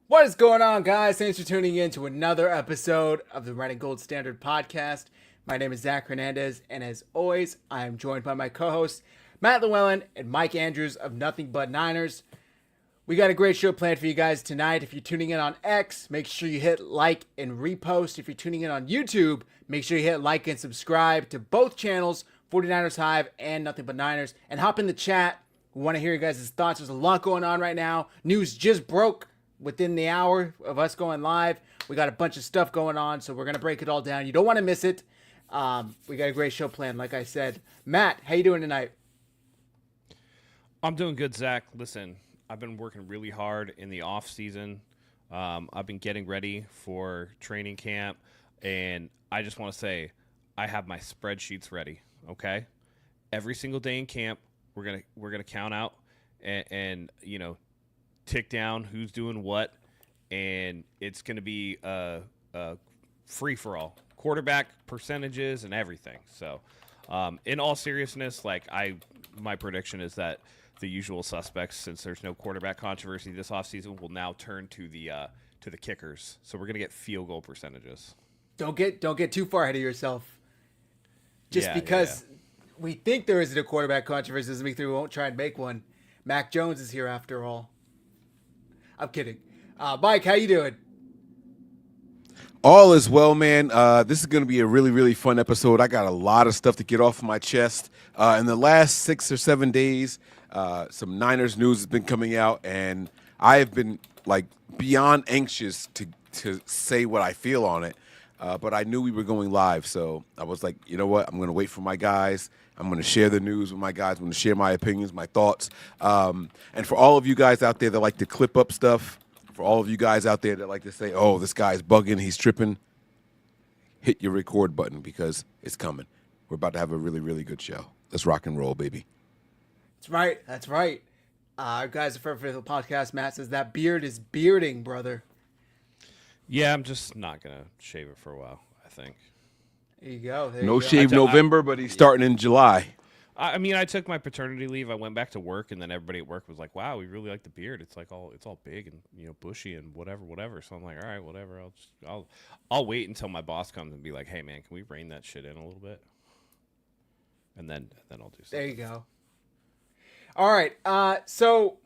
What is going on, guys? Thanks for tuning in to another episode of the Red and Gold Standard Podcast. My name is Zach Hernandez, and as always, I am joined by my co-hosts, Matt Llewellyn and Mike Andrews of Nothing But Niners. We got a great show planned for you guys tonight. If you're tuning in on X, make sure you hit like and repost. If you're tuning in on YouTube, make sure you hit like and subscribe to both channels, 49ers Hive and Nothing But Niners, and hop in the chat. We want to hear you guys' thoughts. There's a lot going on right now. News just broke within the hour of us going live. We got a bunch of stuff going on, so we're going to break it all down. You don't want to miss it. We got a great show planned, like I said. Matt, how you doing tonight? I'm doing good, Zach. Listen, I've been working really hard in the off season. I've been getting ready for training camp, and I just want to say I have my spreadsheets ready. Okay, every single day in camp, we're gonna count out and tick down who's doing what, and it's gonna be a free for all, quarterback percentages and everything. So, in all seriousness, my prediction is that the usual suspects, since there's no quarterback controversy this offseason, will now turn to the kickers. So we're gonna get field goal percentages. Don't get too far ahead of yourself. Just because we think there isn't a quarterback controversy doesn't mean we won't try and make one. Mac Jones is here after all. I'm kidding. Mike, how you doing? All is well, man. This is going to be a really, really fun episode. I got a lot of stuff to get off my chest. In the last 6 or 7 days, some Niners news has been coming out, and I have been beyond anxious to say what I feel on it. But I knew we were going live, so I was like, you know what? I'm going to wait for my guys. I'm going to share the news with my guys. I'm going to share my opinions, my thoughts. And for all of you guys out there that like to clip up stuff, for all of you guys out there that like to say, oh, this guy's bugging, he's tripping, hit your record button because it's coming. We're about to have a really, really good show. Let's rock and roll, baby. That's right. That's right. Guys, for the podcast, Matt says that beard is bearding, brother. Yeah, I'm just not gonna shave it for a while, I think. There you go. No shave November, but he's starting in July. I mean, I took my paternity leave. I went back to work, and then everybody at work was like, "Wow, we really like the beard. It's all big and bushy and whatever." So I'm like, "All right, whatever. I'll wait until my boss comes and be like, hey man, can we rein that shit in a little bit?" And then I'll do something. There you go. All right. So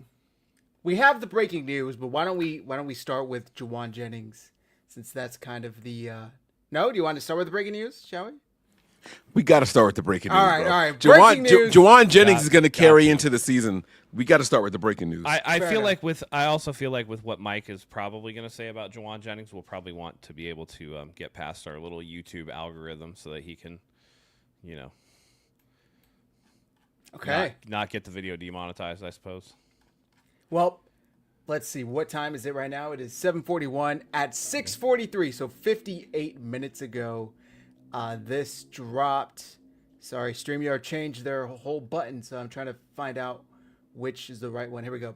we have the breaking news, but why don't we start with Jauan Jennings, since that's kind of the. No, do you want to start with the breaking news? Shall we? We got to start with the breaking news. All right. Jauan Jennings is going to carry into the season. We got to start with the breaking news. I also feel like with what Mike is probably going to say about Jauan Jennings, we'll probably want to be able to get past our little YouTube algorithm so that he can, okay, not get the video demonetized, I suppose. Well, let's see. What time is it right now? It is 7:41 at 6:43, so 58 minutes ago. This dropped. Sorry, StreamYard changed their whole button, so I'm trying to find out which is the right one. Here we go.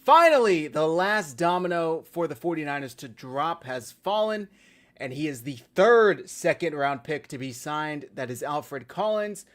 Finally, the last domino for the 49ers to drop has fallen, and he is the third second-round pick to be signed. That is Alfred Collins.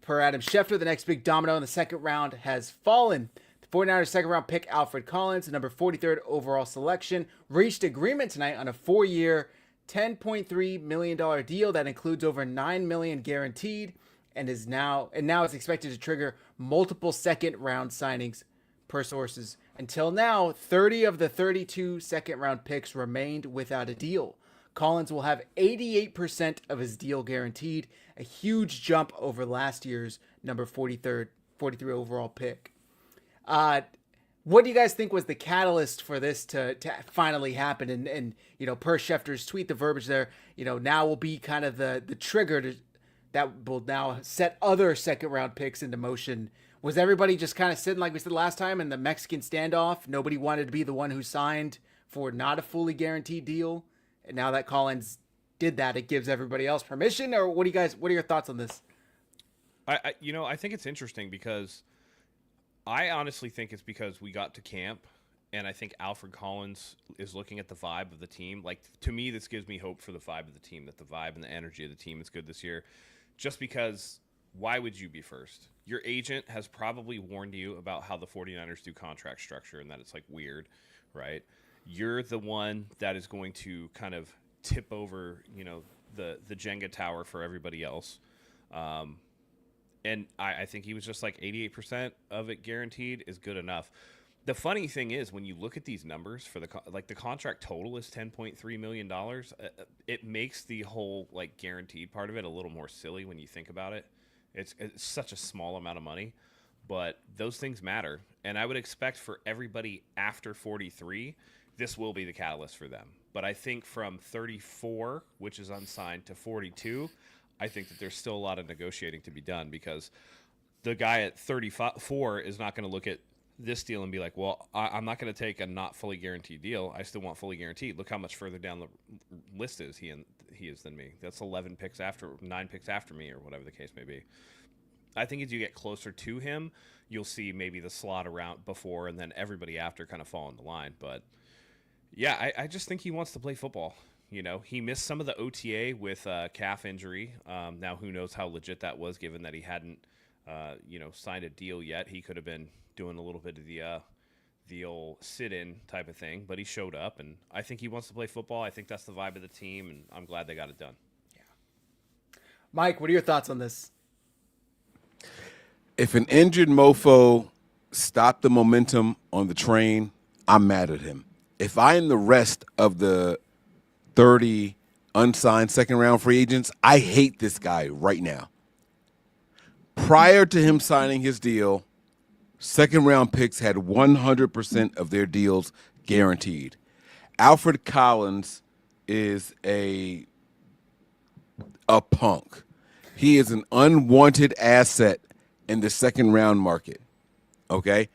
Per Adam Schefter, the next big domino in the second round has fallen. The 49ers second-round pick, Alfred Collins, the number 43rd overall selection, reached agreement tonight on a 4-year, $10.3 million deal that includes over $9 million guaranteed, and now it's expected to trigger multiple second-round signings per sources. Until now, 30 of the 32 second-round picks remained without a deal. Collins will have 88% of his deal guaranteed, a huge jump over last year's number 43 overall pick. What do you guys think was the catalyst for this to finally happen? And per Schefter's tweet, the verbiage there, now will be kind of the trigger that will now set other second round picks into motion. Was everybody just kind of sitting like we said last time in the Mexican standoff? Nobody wanted to be the one who signed for not a fully guaranteed deal. And now that Collins did that, it gives everybody else permission. Or what are your thoughts on this? I think it's interesting because I honestly think it's because we got to camp, and I think Alfred Collins is looking at the vibe of the team. Like, to me, this gives me hope for the vibe of the team, that the vibe and the energy of the team is good this year. Just because, why would you be first? Your agent has probably warned you about how the 49ers do contract structure and that it's, weird, right? You're the one that is going to kind of tip over, the Jenga tower for everybody else. And I think he was just like 88% of it guaranteed is good enough. The funny thing is, when you look at these numbers for the contract total is $10.3 million. It makes the whole like guaranteed part of it a little more silly when you think about it. It's such a small amount of money, but those things matter. And I would expect for everybody after 43, this will be the catalyst for them. But I think from 34, which is unsigned, to 42, I think that there's still a lot of negotiating to be done, because the guy at 34 is not going to look at this deal and be like, well, I'm not going to take a not fully guaranteed deal. I still want fully guaranteed. Look how much further down the list he is than me. That's 9 picks after me, or whatever the case may be. I think as you get closer to him, you'll see maybe the slot around before and then everybody after kind of fall in the line. But yeah, I just think he wants to play football. He missed some of the OTA with calf injury. Now, who knows how legit that was, given that he hadn't, signed a deal yet. He could have been doing a little bit of the old sit-in type of thing, but he showed up, and I think he wants to play football. I think that's the vibe of the team, and I'm glad they got it done. Yeah. Mike, what are your thoughts on this? If an injured mofo stopped the momentum on the train, I'm mad at him. If I am the rest of the 30 unsigned second-round free agents, I hate this guy right now. Prior to him signing his deal, second-round picks had 100% of their deals guaranteed. Alfred Collins is a punk. He is an unwanted asset in the second-round market, okay?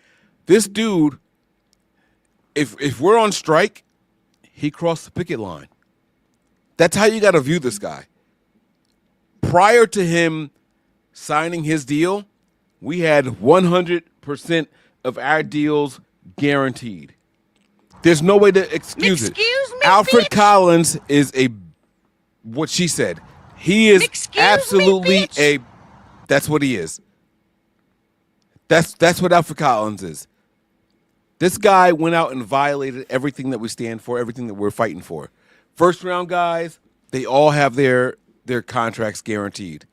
This dude, if we're on strike, he crossed the picket line. That's how you got to view this guy. Prior to him signing his deal, we had 100% of our deals guaranteed. There's no way to excuse it. Me, Alfred bitch. Collins is what she said. He is absolutely me, that's what he is. That's what Alfred Collins is. This guy went out and violated everything that we stand for, everything that we're fighting for. First round guys, they all have their contracts guaranteed.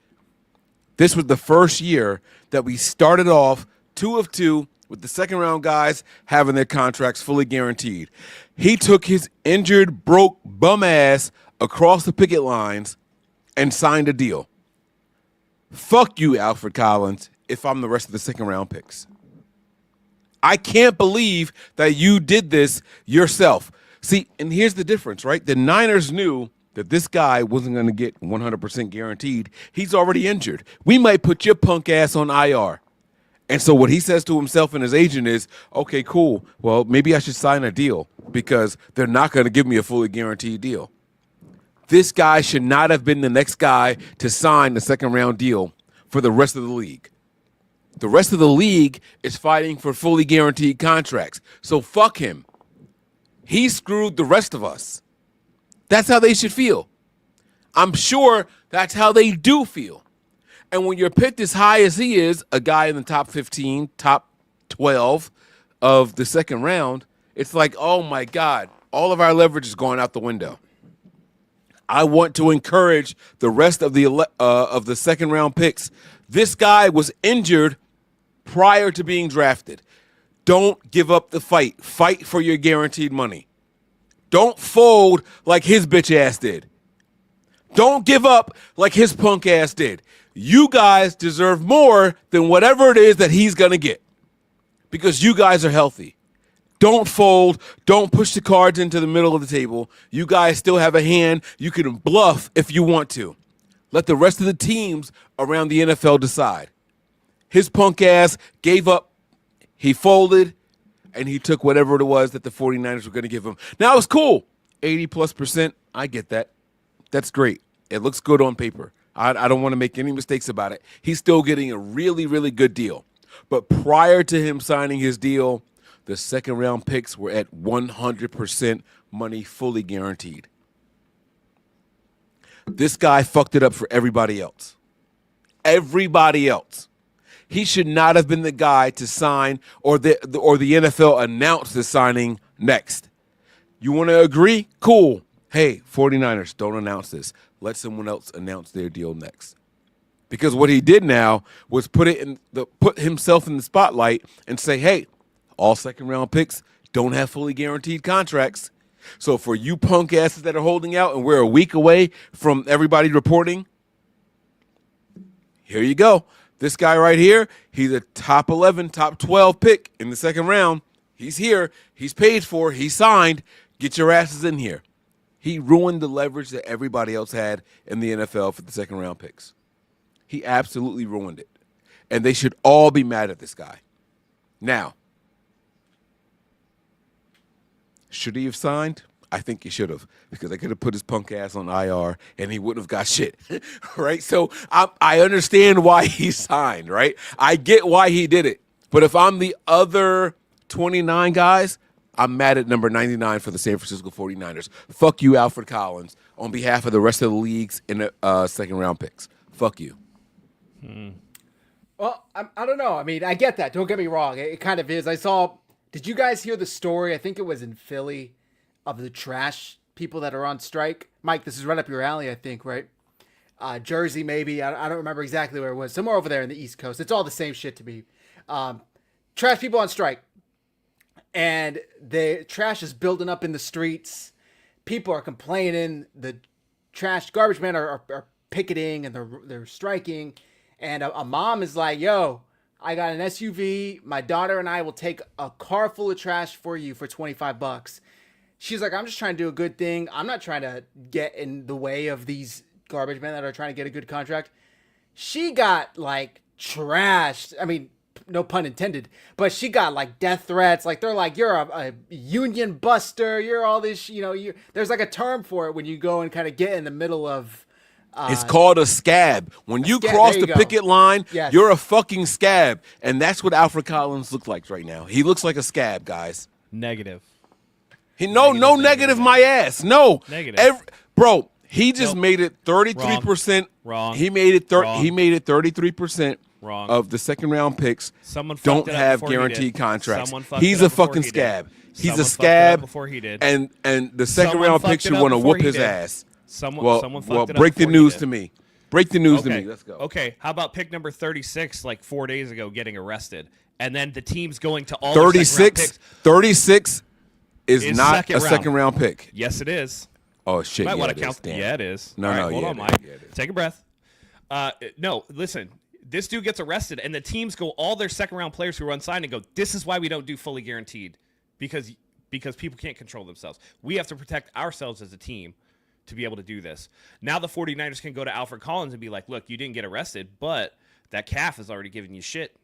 This was the first year that we started off 2 of 2 with the second round guys having their contracts fully guaranteed. He took his injured, broke bum ass across the picket lines and signed a deal. Fuck you, Alfred Collins, if I'm the rest of the second round picks. I can't believe that you did this yourself. See, and here's the difference, right? The Niners knew that this guy wasn't going to get 100% guaranteed. He's already injured. We might put your punk ass on IR. And so what he says to himself and his agent is, okay, cool. Well, maybe I should sign a deal because they're not going to give me a fully guaranteed deal. This guy should not have been the next guy to sign the second round deal for the rest of the league. The rest of the league is fighting for fully guaranteed contracts. So fuck him. He screwed the rest of us. That's how they should feel. I'm sure that's how they do feel. And when you're picked as high as he is, a guy in the top 15, top 12 of the second round, it's like, oh my God, all of our leverage is going out the window. I want to encourage the rest of the second round picks. This guy was injured prior to being drafted. Don't give up the fight. Fight for your guaranteed money. Don't fold like his bitch ass did. Don't give up like his punk ass did. You guys deserve more than whatever it is that he's going to get because you guys are healthy. Don't fold. Don't push the cards into the middle of the table. You guys still have a hand. You can bluff if you want to. Let the rest of the teams around the NFL decide. His punk ass gave up. He folded, and he took whatever it was that the 49ers were going to give him. Now, it's cool. 80+%. I get that. That's great. It looks good on paper. I don't want to make any mistakes about it. He's still getting a really, really good deal. But prior to him signing his deal, the second round picks were at 100% money fully guaranteed. This guy fucked it up for everybody else. Everybody else. He should not have been the guy to sign or the NFL announced the signing Next. You want to agree? Cool. Hey, 49ers, don't announce this. Let someone else announce their deal next. Because what he did now was put himself in the spotlight and say, hey, all second-round picks don't have fully guaranteed contracts. So for you punk asses that are holding out and we're a week away from everybody reporting, here you go. This guy right here, he's a top 11, top 12 pick in the second round. He's here. He's paid for. He's signed. Get your asses in here. He ruined the leverage that everybody else had in the NFL for the second-round picks. He absolutely ruined it. And they should all be mad at this guy. Now, should he have signed? I think he should have, because they could have put his punk ass on IR and he wouldn't have got shit, right? So I understand why he signed, right? I get why he did it. But if I'm the other 29 guys, I'm mad at number 99 for the San Francisco 49ers. Fuck you, Alfred Collins, on behalf of the rest of the leagues in the second-round picks. Fuck you. Well, I don't know. I mean, I get that. Don't get me wrong. It kind of is. Did you guys hear the story? I think it was in Philly, of the trash people that are on strike. Mike, this is right up your alley, I think, right? Jersey, maybe. I don't remember exactly where it was. Somewhere over there in the East Coast. It's all the same shit to me. Trash people on strike. And the trash is building up in the streets. People are complaining. The garbage men are picketing and they're striking. And a mom is like, yo, I got an SUV. My daughter and I will take a car full of trash for you for $25. She's like, I'm just trying to do a good thing. I'm not trying to get in the way of these garbage men that are trying to get a good contract. She got like trashed. I mean, no pun intended, but she got like death threats. Like they're like, you're a union buster. You're all this, there's like a term for it when you go and kind of get in the middle of. It's called a scab. When you cross the picket line, yes. You're a fucking scab. And that's what Alfred Collins looks like right now. He looks like a scab, guys. Negative. No negative, my ass. No. Negative. Bro, he just made it 33%. Wrong. He made it Wrong. He made it 33%. Wrong. Of the second round picks Someone don't fucked it up have before he guaranteed did. contracts. Someone fucked He's it a up before fucking he did. scab. He's Someone a fucked it up scab before he did. And the second Someone round fucked picks it should up want to before whoop he his did. ass. Someone fucked it up break the before he news did. to me. Break the news to Okay. me. Let's go. Okay, how about pick number 36 like 4 days ago getting arrested? And then the team's going to all 36 is not a second round. round pick. Yes, it is. Oh shit! Might Yeah, want it to is. count. Damn. Yeah, it is. No, All right, no, hold yeah, on, it Mike. is. Yeah, it is. Take a breath. No, listen. This dude gets arrested, and the teams go all their second-round players who are unsigned and go, this is why we don't do fully guaranteed, because people can't control themselves. We have to protect ourselves as a team to be able to do this. Now the 49ers can go to Alfred Collins and be like, look, you didn't get arrested, but that calf has already given you shit.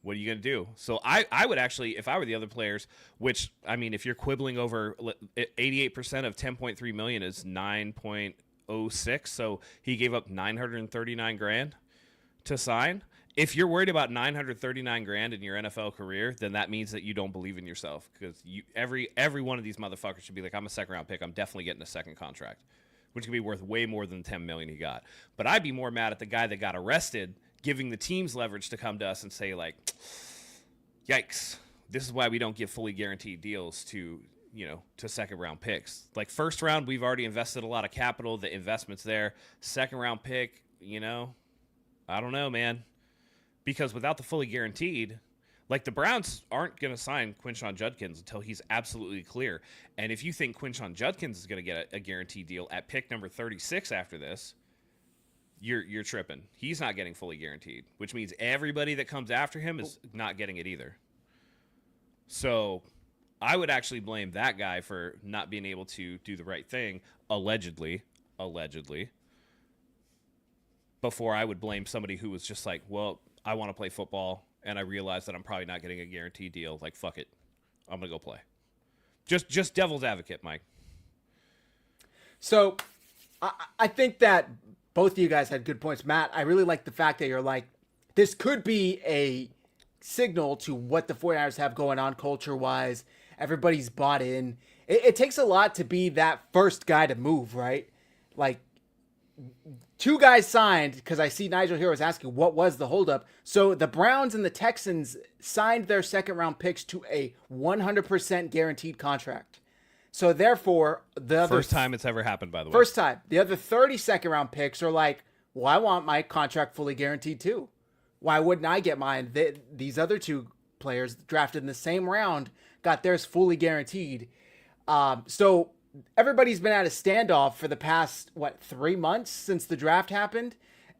What are you going to do? So I would actually, if I were the other players, which, I mean, if you're quibbling over 88% of $10.3 million is 9.06, so he gave up $939,000 to sign. If you're worried about $939,000 in your NFL career, then that means that you don't believe in yourself, because every one of these motherfuckers should be like, I'm a second round pick. I'm definitely getting a second contract, which could be worth way more than $10 million he got. But I'd be more mad at the guy that got arrested, giving the teams leverage to come to us and say, like, yikes, this is why we don't give fully guaranteed deals to second round picks. Like first round, we've already invested a lot of capital. The investment's there. Second round pick, I don't know, man. Because without the fully guaranteed, like the Browns aren't going to sign Quinshon Judkins until he's absolutely clear. And if you think Quinshon Judkins is going to get a guaranteed deal at pick number 36 after this, you're tripping. He's not getting fully guaranteed, which means everybody that comes after him is not getting it either. So I would actually blame that guy for not being able to do the right thing, allegedly, before I would blame somebody who was just like, well, I want to play football, and I realize that I'm probably not getting a guaranteed deal. Like, fuck it. I'm going to go play. Just devil's advocate, Mike. So I think that both of you guys had good points. Matt, I really like the fact that you're like, this could be a signal to what the 49ers have going on culture-wise. Everybody's bought in. It takes a lot to be that first guy to move, right? Like, two guys signed, because I see Nigel here was asking what was the holdup. So the Browns and the Texans signed their second round picks to a 100% guaranteed contract. So therefore, the other First time it's ever happened, by the way. first time, the other 30 second round picks are like, well, I want my contract fully guaranteed too. Why wouldn't I get mine? These other two players drafted in the same round got theirs fully guaranteed. So everybody's been at a standoff for the past 3 months since the draft happened,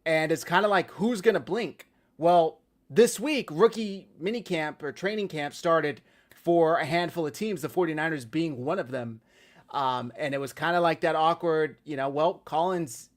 and it's kind of like, who's gonna blink? Well, this week rookie minicamp or training camp started for a handful of teams, the 49ers being one of them, and it was kind of like that awkward, well, Collins,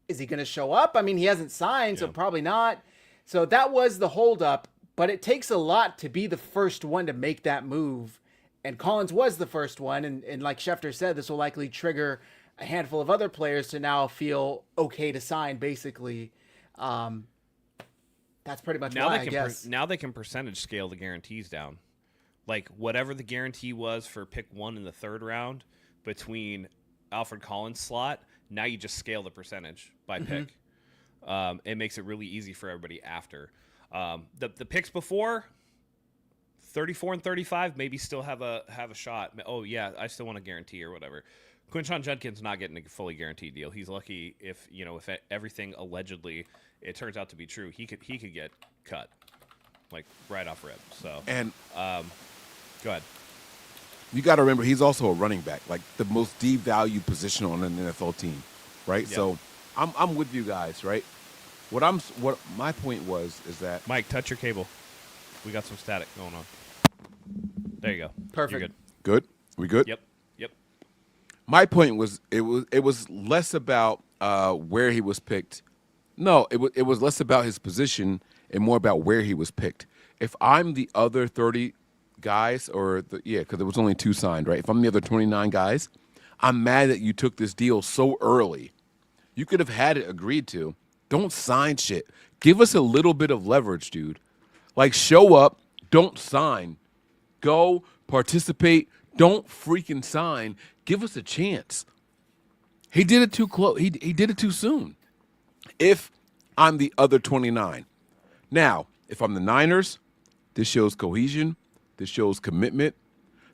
is he gonna show up? I mean, he hasn't signed, so probably not. So that was the holdup, but it takes a lot to be the first one to make that move. And Collins was the first one. And like Schefter said, this will likely trigger a handful of other players to now feel okay to sign, basically. That's pretty much why, I guess. Now they can percentage scale the guarantees down. Like, whatever the guarantee was for pick 1 in the third round between Alfred Collins' slot, now you just scale the percentage by pick. It makes it really easy for everybody after. The picks before, 34 and 35, maybe still have a shot. Oh, yeah, I still want a guarantee or whatever. Quinshon Judkins not getting a fully guaranteed deal. He's lucky if everything allegedly it turns out to be true. He could get cut, like right off rip. So And go ahead. you got to remember, he's also a running back, like the most devalued position on an NFL team, right? Yep. So I'm with you guys, right? What my point was is that Mike, touch your cable. We got some static going on. There you go. Perfect. You're good. good. We good? Yep. My point was it was less about where he was picked. No, it was less about his position and more about where he was picked. If I'm the other 30 guys, because there was only 2 signed, right? If I'm the other 29 guys, I'm mad that you took this deal so early. You could have had it agreed to. Don't sign shit. Give us a little bit of leverage, dude. Like, show up. Don't sign. Go participate. Don't freaking sign. Give us a chance. He did it too close. He did it too soon. If I'm the other 29. Now, if I'm the Niners, this shows cohesion. This shows commitment.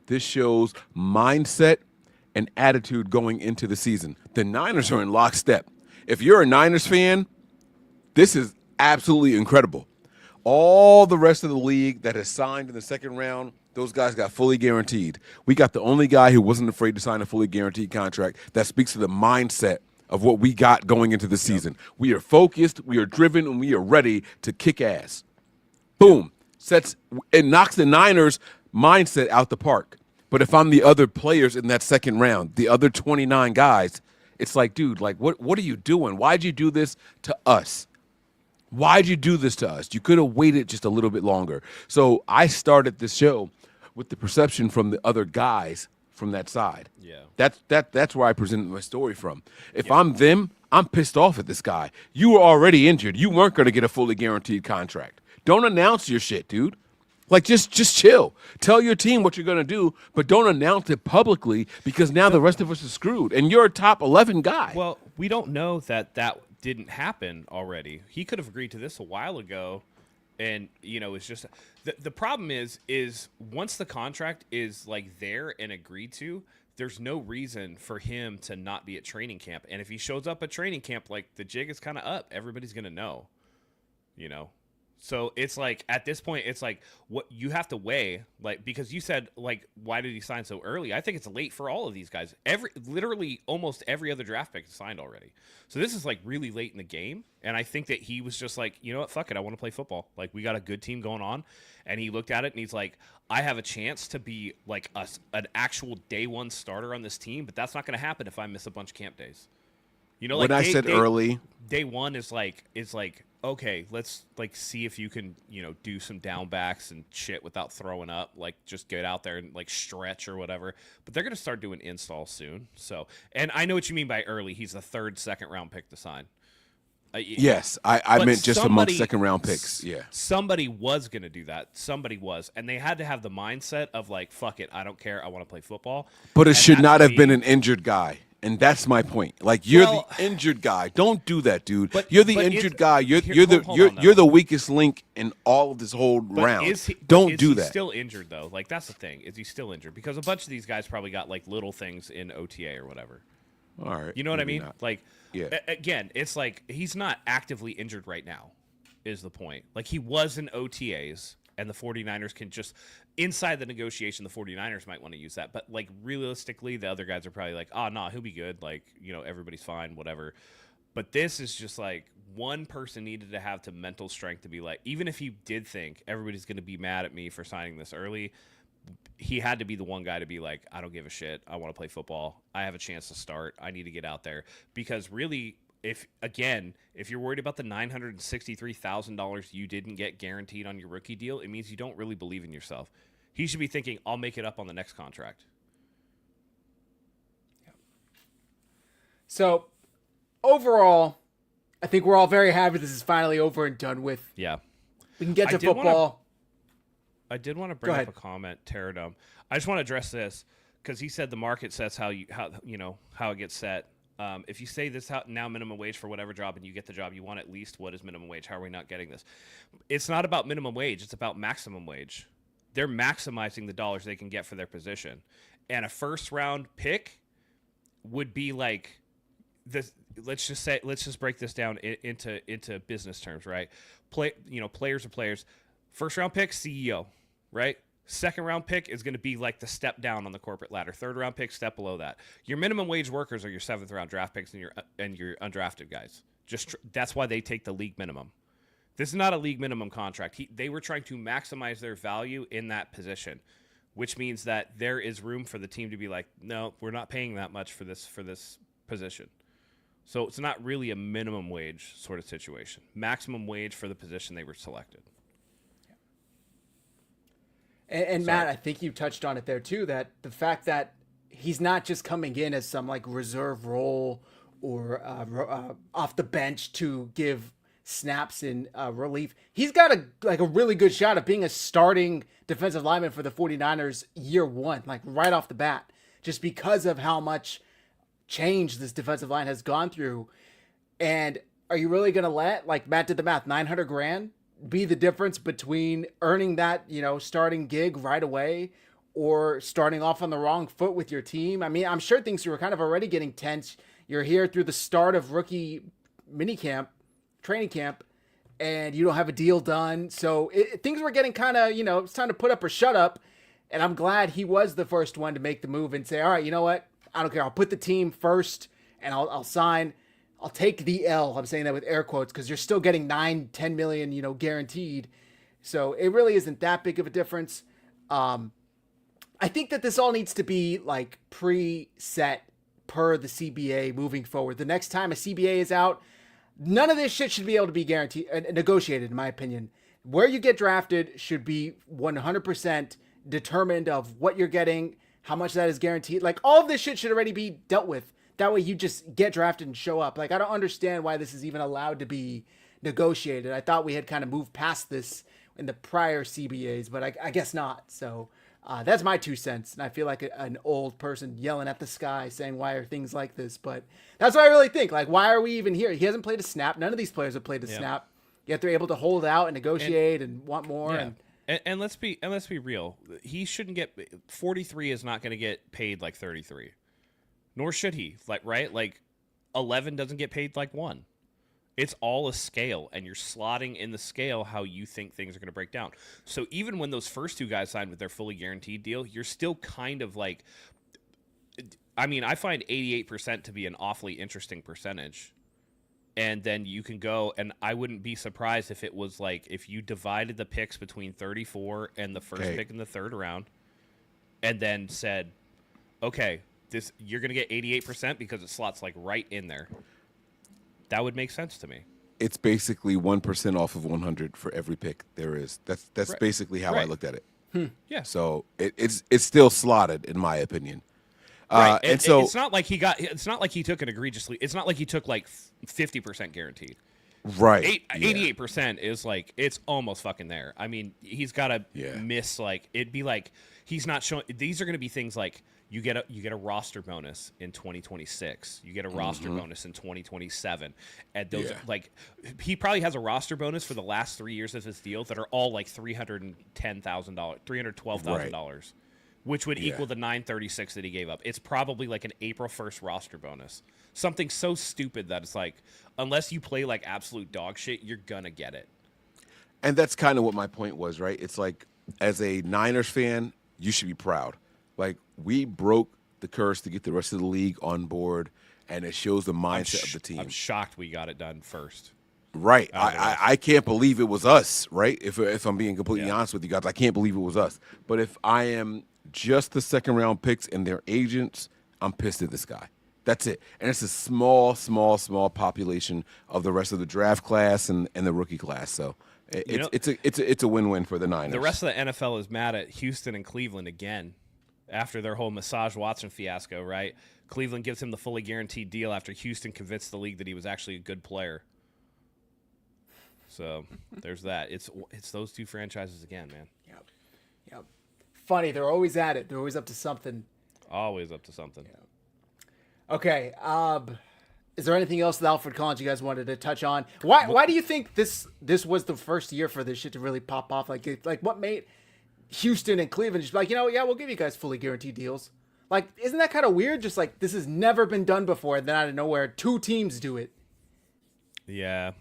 This shows mindset and attitude going into the season. The Niners are in lockstep. If you're a Niners fan, this is absolutely incredible. All the rest of the league that has signed in the second round, those guys got fully guaranteed. We got the only guy who wasn't afraid to sign a fully guaranteed contract. That speaks to the mindset of what we got going into the season. We are focused, we are driven, and we are ready to kick ass. Boom. It knocks the Niners' mindset out the park. But if I'm the other players in that second round, the other 29 guys, it's like, dude, like what are you doing? Why'd you do this to us? Why'd you do this to us? You could have waited just a little bit longer. So I started this show with the perception from the other guys from that side. Yeah. That's where I presented my story from. If I'm them, I'm pissed off at this guy. You were already injured. You weren't going to get a fully guaranteed contract. Don't announce your shit, dude. Like, just chill. Tell your team what you're going to do, but don't announce it publicly because now the rest of us are screwed. And you're a top 11 guy. Well, we don't know that didn't happen already. He could have agreed to this a while ago, and it's just the problem is once the contract is like there and agreed to, there's no reason for him to not be at training camp. And if he shows up at training camp, like, the jig is kind of up. Everybody's gonna know, So it's like, at this point, it's like, what you have to weigh, like, because you said, like, why did he sign so early? I think it's late for all of these guys. Literally almost every other draft pick is signed already. So this is like really late in the game. And I think that he was just like, you know what, fuck it, I want to play football. Like, we got a good team going on. And he looked at it and he's like, I have a chance to be like an actual day one starter on this team, but that's not going to happen if I miss a bunch of camp days. When I said early, day one is like, okay, let's like see if you can, do some down backs and shit without throwing up. Like, just get out there and like stretch or whatever. But they're gonna start doing installs soon. So, and I know what you mean by early. He's the second round pick to sign. Yes, I meant just amongst second round picks. Yeah, somebody was gonna do that. Somebody was, and they had to have the mindset of like, fuck it, I don't care. I want to play football. But it should not have been an injured guy. And that's my point. Like you're Well, the injured guy. Don't do that, dude. but- You're the but injured is- guy. You're here- you're the hold you're on, you're though. the weakest link in all of this whole But round. is he, Don't is do he that. Still injured though? Like that's the thing. Is he still injured? Because a bunch of these guys probably got like little things in OTA or whatever. All right. You know what I maybe mean? not. Like, Yeah. Again, it's like he's not actively injured right now. Is the point? Like he was in OTAs, and the 49ers can just inside the negotiation. The 49ers might want to use that, but like realistically, the other guys are probably like, "Oh, no, he'll be good. Like, everybody's fine, whatever." But this is just like one person needed to have the mental strength to be like, even if he did think everybody's going to be mad at me for signing this early, he had to be the one guy to be like, I don't give a shit. I want to play football. I have a chance to start. I need to get out there. Because really, if you're worried about the $963,000 you didn't get guaranteed on your rookie deal, it means you don't really believe in yourself. He should be thinking, I'll make it up on the next contract. So, overall, I think we're all very happy this is finally over and done with. Yeah. We can get I to did wanna- football. I did want to Go bring ahead. up a comment, Terradome. I just want to address this because he said the market sets how it gets set. If you say this now minimum wage for whatever job and you get the job you want, at least what is minimum wage? How are we not getting this? It's not about minimum wage. It's about maximum wage. They're maximizing the dollars they can get for their position, and a first round pick would be like this. Let's just break this down into business terms, right? Players are players. First round pick, CEO, right? Second round pick is going to be like the step down on the corporate ladder. Third round pick, step below that. Your minimum wage workers are your seventh round draft picks and your undrafted guys. That's why they take the league minimum. This is not a league minimum contract. They were trying to maximize their value in that position, which means that there is room for the team to be like, no, we're not paying that much for this position. So it's not really a minimum wage sort of situation. Maximum wage for the position they were selected. And Matt, I think you touched on it there too, that the fact that he's not just coming in as some like reserve role or off the bench to give snaps in relief. He's got a really good shot of being a starting defensive lineman for the 49ers year one, like right off the bat, just because of how much change this defensive line has gone through. And are you really going to let, like Matt did the math, $900,000 be the difference between earning that, starting gig right away or starting off on the wrong foot with your team? I mean, I'm sure things were kind of already getting tense. You're here through the start of rookie training camp, and you don't have a deal done. So things were getting kind of, it's time to put up or shut up. And I'm glad he was the first one to make the move and say, all right, you know what? I don't care. I'll put the team first and I'll sign. I'll take the L. I'm saying that with air quotes because you're still getting 9-10 million, guaranteed. So it really isn't that big of a difference. I think that this all needs to be like preset per the CBA moving forward. The next time a CBA is out, none of this shit should be able to be guaranteed, negotiated, in my opinion. Where you get drafted should be 100% determined of what you're getting, how much that is guaranteed. Like all of this shit should already be dealt with. That way you just get drafted and show up. Like, I don't understand why this is even allowed to be negotiated. I thought we had kind of moved past this in the prior CBAs, but I guess not. So that's my 2 cents. And I feel like an old person yelling at the sky saying, why are things like this? But that's what I really think. Like, why are we even here? He hasn't played a snap. None of these players have played a snap. Yet they're able to hold out and negotiate and want more. Yeah. And let's be real. He shouldn't get 43 is not going to get paid like 33. Nor should he. Like 11 doesn't get paid like 1. It's all a scale, and you're slotting in the scale how you think things are going to break down. So even when those first 2 guys signed with their fully guaranteed deal, you're still kind of like, I mean, I find 88% to be an awfully interesting percentage. And then you can go, and I wouldn't be surprised if it was like, if you divided the picks between 34 and the first pick in the third round, and then said, okay, you're going to get 88% because it slots like right in there. That would make sense to me. It's basically 1% off of 100 for every pick there is. That's Right. basically how I Right. looked at it. Yeah. So it's still slotted in my opinion. Right. And so it's not like he took an egregiously. It's not like he took like 50% guaranteed. right, 88% is like, it's almost fucking there. I mean, he's got to Yeah. miss, like, it'd be like he's not showing. These are going to be things like You get a roster bonus in 2026. You get a roster bonus in 2027. And those he probably has a roster bonus for the last 3 years of his deal that are all like $310,000, $312,000, which would equal the $936 that he gave up. It's probably like an April 1st roster bonus. Something so stupid that it's like, unless you play like absolute dog shit, you're gonna get it. And that's kind of what my point was, right? It's like, as a Niners fan, you should be proud. Like, we broke the curse to get the rest of the league on board, and it shows the mindset of the team. I'm shocked we got it done first. Right. I can't believe it was us, right? If I'm being completely honest with you guys, I can't believe it was us. But if I am just the second-round picks and their agents, I'm pissed at this guy. That's it. And it's a small population of the rest of the draft class and the rookie class. So it's a win-win for the Niners. The rest of the NFL is mad at Houston and Cleveland again after their whole Massage Watson fiasco, right? Cleveland gives him the fully guaranteed deal after Houston convinced the league that he was actually a good player. So there's that. It's those two franchises again, man. Yep. Funny, they're always at it. They're always up to something. Always up to something. Yeah. Okay. Is there anything else with Alfred Collins you guys wanted to touch on? Why do you think this was the first year for this shit to really pop off? Like what made Houston and Cleveland just be like, we'll give you guys fully guaranteed deals? Like, isn't that kind of weird? Just like, this has never been done before, and then out of nowhere, two teams do it. Yeah.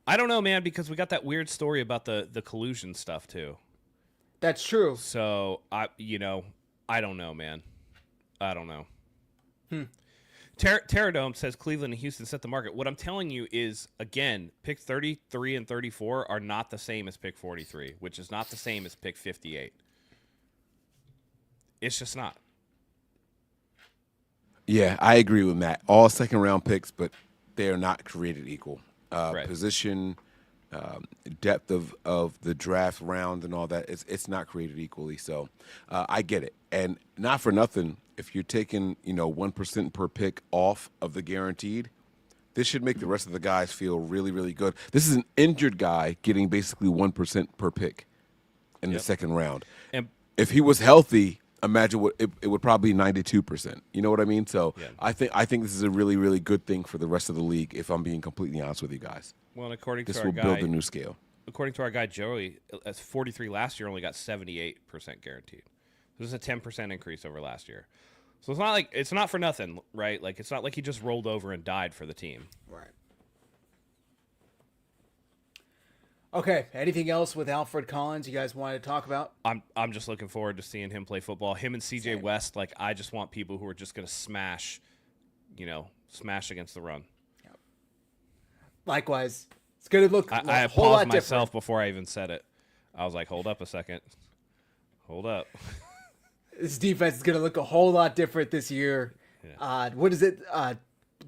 I don't know, man, because we got that weird story about the collusion stuff too. That's true. So I don't know, man. I don't know. Terradome says Cleveland and Houston set the market. What I'm telling you is, again, pick 33 and 34 are not the same as pick 43, which is not the same as pick 58. It's just not. Yeah, I agree with Matt. All second-round picks, but they are not created equal. Right. Position, depth of the draft round and all that, it's not created equally. So I get it. And not for nothing, if you're taking 1% per pick off of the guaranteed, this should make the rest of the guys feel really, really good. This is an injured guy getting basically 1% per pick in the second round. And if he was healthy, imagine what it would probably be 92%. You know what I mean? So I think this is a really, really good thing for the rest of the league, if I'm being completely honest with you guys. Well, according to this our will guy, build a new scale. According to our guy Joey, 43 last year only got 78% guaranteed. This is a 10% increase over last year. So it's not for nothing, right? Like, it's not like he just rolled over and died for the team. Right. Okay. Anything else with Alfred Collins you guys wanted to talk about? I'm just looking forward to seeing him play football. Him and CJ West, like, I just want people who are just going to smash against the run. Yep. Likewise. It's going to look I a whole lot paused myself different. before I even said it. I was like, hold up a second. Hold up. This defense is going to look a whole lot different this year. Yeah. What is it?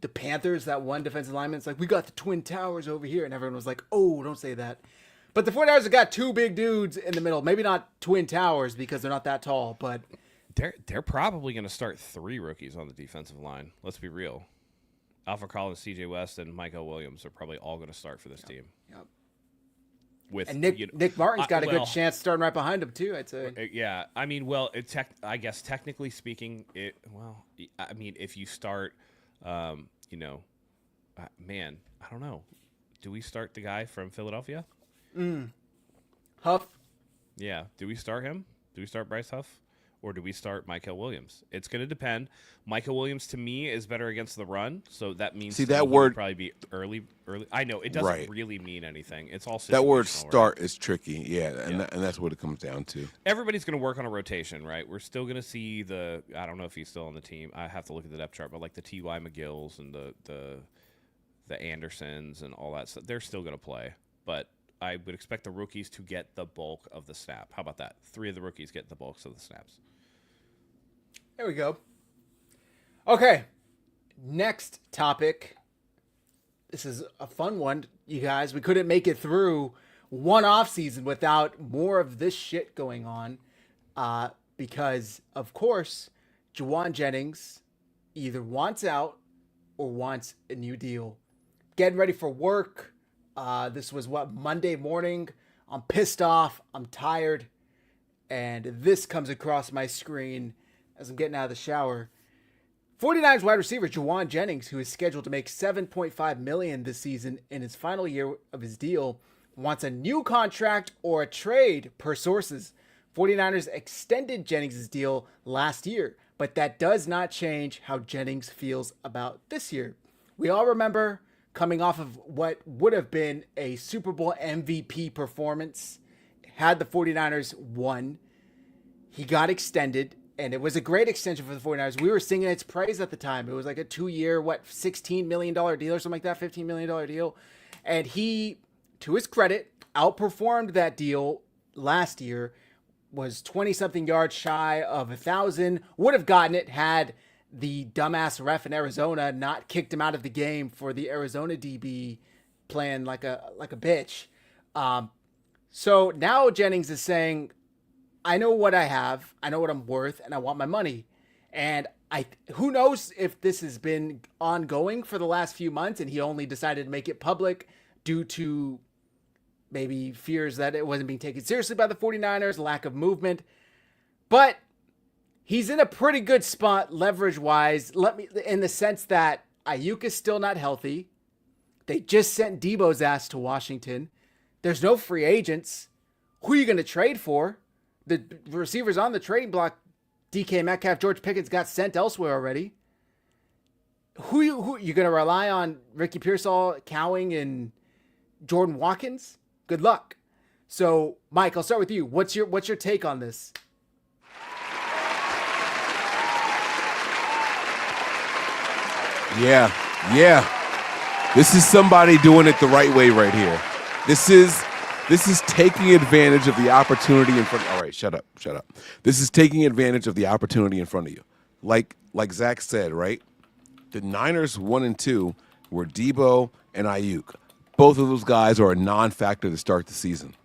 The Panthers, that one defensive lineman, it's like, we got the Twin Towers over here. And everyone was like, oh, don't say that. But the 49ers have got two big dudes in the middle. Maybe not Twin Towers because they're not that tall, but They're probably going to start 3 rookies on the defensive line. Let's be real. Alfred Collins, CJ West, and Michael Williams are probably all going to start for this team. Yep. With And Nick Martin's got a good chance starting right behind him too, I'd say. Yeah, I mean, well, I guess technically speaking, if you start, man, I don't know. Do we start the guy from Philadelphia? Huff. Yeah. Do we start him? Do we start Bryce Huff? Or do we start Michael Williams? It's going to depend. Michael Williams, to me, is better against the run, so that means that word would probably be early. I know it doesn't really mean anything. It's all that word "start" right? is tricky. And that's what it comes down to. Everybody's going to work on a rotation, right? We're still going to see I don't know if he's still on the team. I have to look at the depth chart, but like the T.Y. McGills and the Andersons and all that stuff, they're still going to play. But I would expect the rookies to get the bulk of the snap. How about that? 3 of the rookies get the bulks of the snaps. There we go. Okay. Next topic. This is a fun one, you guys. We couldn't make it through one off season without more of this shit going on. Because, of course, Jauan Jennings either wants out or wants a new deal. Getting ready for work. This was Monday morning. I'm pissed off. I'm tired. And this comes across my screen as I'm getting out of the shower. 49ers wide receiver Jauan Jennings, who is scheduled to make $7.5 million this season in his final year of his deal, wants a new contract or a trade per sources. 49ers extended Jennings' deal last year, but that does not change how Jennings feels about this year. We all remember coming off of what would have been a Super Bowl MVP performance. Had the 49ers won, he got extended, and it was a great extension for the 49ers. We were singing its praise at the time. It was like a 2-year, $16 million deal or something like that, $15 million deal. And he, to his credit, outperformed that deal last year, was 20-something yards shy of 1,000. Would have gotten it had the dumbass ref in Arizona not kicked him out of the game for the Arizona DB playing like a bitch. So now Jennings is saying, I know what I have, I know what I'm worth, and I want my money. And who knows if this has been ongoing for the last few months and he only decided to make it public due to maybe fears that it wasn't being taken seriously by the 49ers, lack of movement. But he's in a pretty good spot leverage-wise, in the sense that Ayuk is still not healthy. They just sent Debo's ass to Washington. There's no free agents. Who are you going to trade for? The receivers on the trading block, DK Metcalf, George Pickens, got sent elsewhere already. Who you going to rely on? Ricky Pearsall, Cowing, and Jordan Watkins? Good luck. So, Mike, I'll start with you. What's your take on this? Yeah. This is somebody doing it the right way right here. This is taking advantage of the opportunity in front. All right, shut up. This is taking advantage of the opportunity in front of you. Like Zach said, right? The Niners 1 and 2 were Debo and Ayuk. Both of those guys are a non-factor to start the season.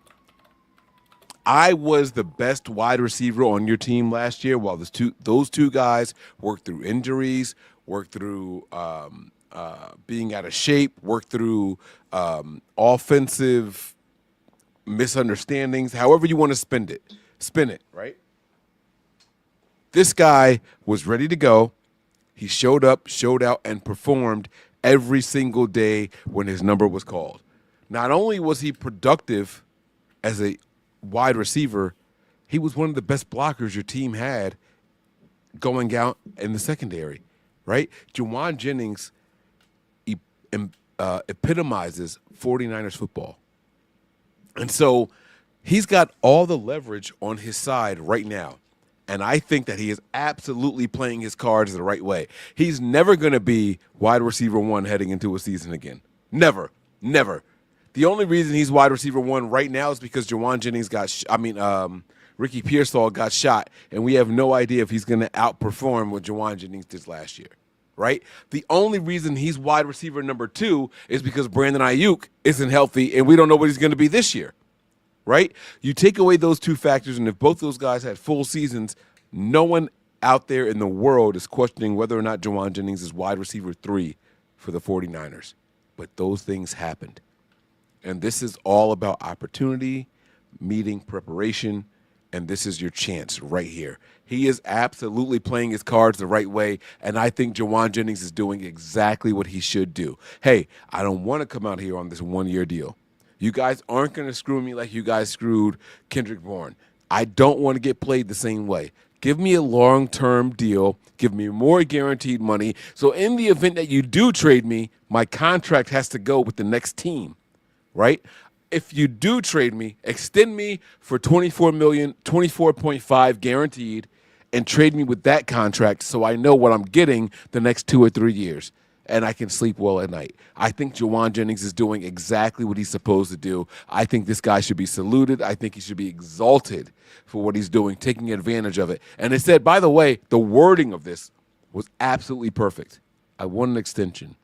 I was the best wide receiver on your team last year while those two guys worked through injuries, worked through being out of shape, worked through offensive misunderstandings, however you want to spin it, right? This guy was ready to go. He showed up, showed out, and performed every single day when his number was called. Not only was he productive as a wide receiver, he was one of the best blockers your team had going out in the secondary, right? Jauan Jennings epitomizes 49ers football. And so he's got all the leverage on his side right now. And I think that he is absolutely playing his cards the right way. He's never going to be wide receiver 1 heading into a season again. Never. The only reason he's wide receiver 1 right now is because Jauan Jennings Ricky Pearsall got shot, and we have no idea if he's going to outperform what Jauan Jennings did last year, right? The only reason he's wide receiver number 2 is because Brandon Ayuk isn't healthy, and we don't know what he's going to be this year. Right? You take away those two factors, and if both those guys had full seasons, no one out there in the world is questioning whether or not Jauan Jennings is wide receiver 3 for the 49ers. But those things happened. And this is all about opportunity, meeting preparation, and this is your chance right here. He is absolutely playing his cards the right way, and I think Jauan Jennings is doing exactly what he should do. Hey, I don't want to come out here on this 1-year deal. You guys aren't going to screw me like you guys screwed Kendrick Bourne. I don't want to get played the same way. Give me a long-term deal. Give me more guaranteed money. So in the event that you do trade me, my contract has to go with the next team, right? If you do trade me, extend me for $24.5 guaranteed, and trade me with that contract so I know what I'm getting the next 2 or 3 years. And I can sleep well at night. I think Jauan Jennings is doing exactly what he's supposed to do. I think this guy should be saluted. I think he should be exalted for what he's doing, taking advantage of it. And it said, by the way, the wording of this was absolutely perfect. I want an extension.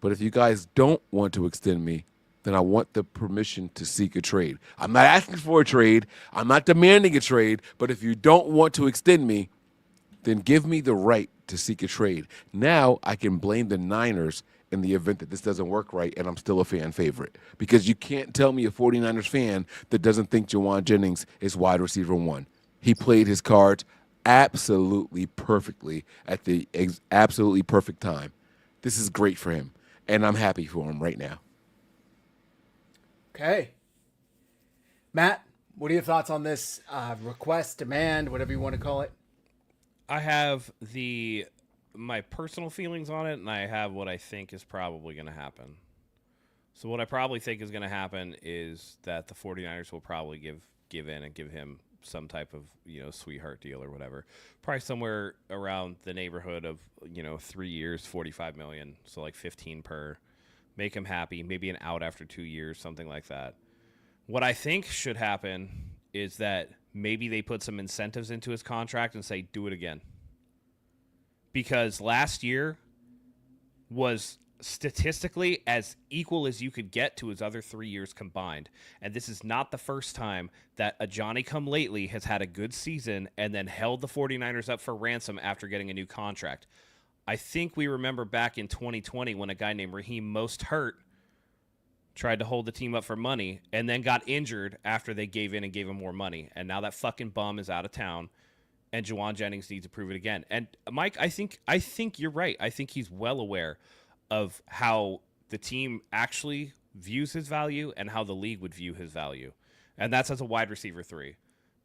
But if you guys don't want to extend me, then I want the permission to seek a trade. I'm not asking for a trade. I'm not demanding a trade. But if you don't want to extend me, then give me the right to seek a trade. Now I can blame the Niners in the event that this doesn't work right and I'm still a fan favorite. Because you can't tell me a 49ers fan that doesn't think Jauan Jennings is wide receiver 1. He played his cards absolutely perfectly at the absolutely perfect time. This is great for him, and I'm happy for him right now. Okay. Matt, what are your thoughts on this request, demand, whatever you want to call it? I have my personal feelings on it, and I have what I think is probably going to happen. So what I probably think is going to happen is that the 49ers will probably give in and give him some type of, sweetheart deal or whatever. Probably somewhere around the neighborhood of, 3 years, 45 million, so like 15 per. Make him happy, maybe an out after 2 years, something like that. What I think should happen is that maybe they put some incentives into his contract and say, do it again. Because last year was statistically as equal as you could get to his other 3 years combined. And this is not the first time that a Johnny-come-lately has had a good season and then held the 49ers up for ransom after getting a new contract. I think we remember back in 2020 when a guy named Raheem Mostert tried to hold the team up for money and then got injured after they gave in and gave him more money. And now that fucking bum is out of town, and Jauan Jennings needs to prove it again. And Mike, I think you're right. I think he's well aware of how the team actually views his value and how the league would view his value. And that's as a wide receiver 3.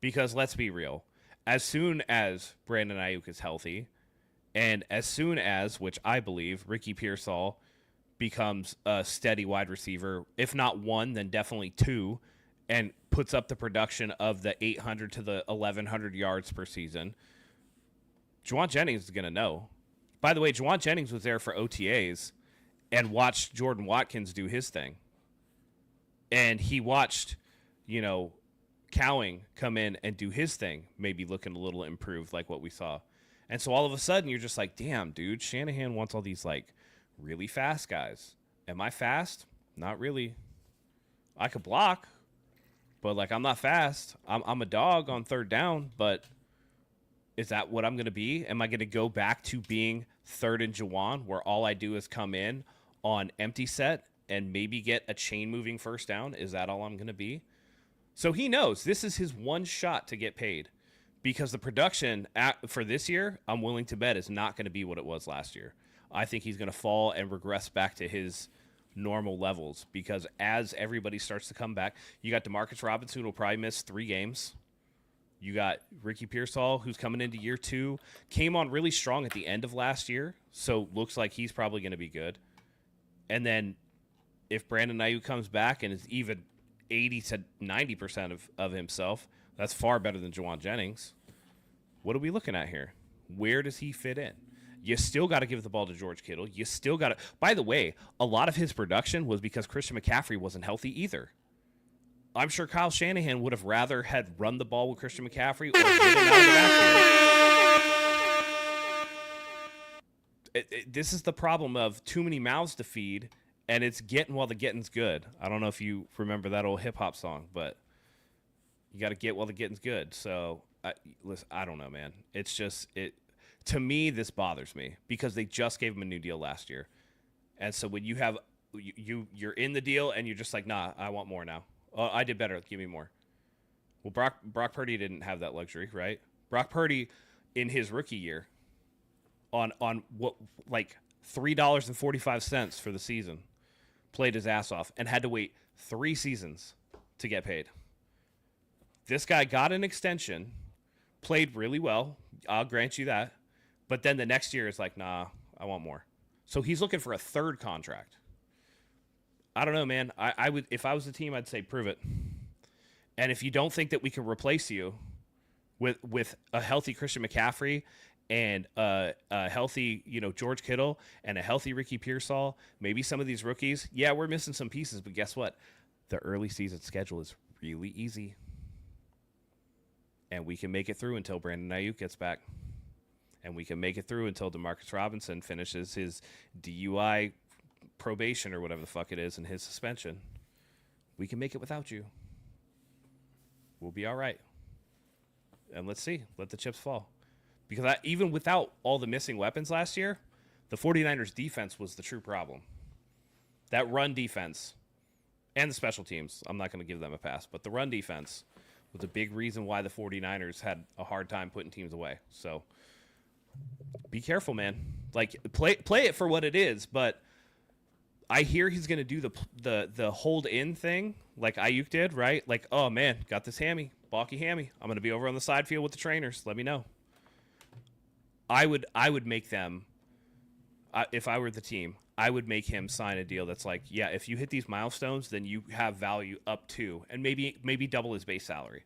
Because let's be real, as soon as Brandon Ayuk is healthy, and as soon as, which I believe, Ricky Pearsall becomes a steady wide receiver, if not 1, then definitely 2, and puts up the production of the 800 to the 1,100 yards per season, Jauan Jennings is going to know. By the way, Jauan Jennings was there for OTAs and watched Jordan Watkins do his thing. And he watched, Cowing come in and do his thing, maybe looking a little improved like what we saw. And so all of a sudden you're just like, damn, dude, Shanahan wants all these really fast guys. Am I fast? Not really. I could block, but I'm not fast. I'm a dog on third down, but is that what I'm going to be? Am I going to go back to being third and Jauan, where all I do is come in on empty set and maybe get a chain moving first down? Is that all I'm going to be? So he knows this is his one shot to get paid, because the production for this year, I'm willing to bet, is not going to be what it was last year. I think he's going to fall and regress back to his normal levels, because as everybody starts to come back, you got DeMarcus Robinson, who will probably miss 3 games. You got Ricky Pearsall, who's coming into year 2, came on really strong at the end of last year, so looks like he's probably going to be good. And then if Brandon Ayuk comes back and is even 80 to 90% of himself, that's far better than Jauan Jennings. What are we looking at here? Where does he fit in? You still got to give the ball to George Kittle. You still got to. By the way, a lot of his production was because Christian McCaffrey wasn't healthy either. I'm sure Kyle Shanahan would have rather had run the ball with Christian McCaffrey or get him out of the backfield. This is the problem of too many mouths to feed, and it's getting while the getting's good. I don't know if you remember that old hip-hop song, but you got to get while the getting's good. So, listen, I don't know, man. It's just to me, this bothers me because they just gave him a new deal last year. And so when you have you're in the deal and you're just like, nah, I want more now. Oh, I did better. Give me more. Well, Brock Purdy didn't have that luxury, right? Brock Purdy in his rookie year on what $3.45 for the season played his ass off and had to wait 3 seasons to get paid. This guy got an extension, played really well. I'll grant you that. But then the next year is like, nah, I want more. So he's looking for a 3rd contract. I don't know, man. I would, if I was the team, I'd say prove it. And if you don't think that we can replace you with a healthy Christian McCaffrey and a healthy, George Kittle and a healthy Ricky Pearsall, maybe some of these rookies, yeah, we're missing some pieces, but guess what? The early season schedule is really easy. And we can make it through until Brandon Ayuk gets back. And we can make it through until DeMarcus Robinson finishes his DUI probation or whatever the fuck it is and his suspension. We can make it without you. We'll be all right. And let's see. Let the chips fall. Because even without all the missing weapons last year, the 49ers defense was the true problem. That run defense and the special teams, I'm not going to give them a pass, but the run defense was a big reason why the 49ers had a hard time putting teams away. So be careful, man. Like play it for what it is, but I hear he's going to do the hold in thing like Ayuk did, right? Like, oh man, got this hammy, balky hammy. I'm going to be over on the side field with the trainers. Let me know. I would make them, if I were the team, I would make him sign a deal that's like, yeah, if you hit these milestones, then you have value up to, and maybe double his base salary.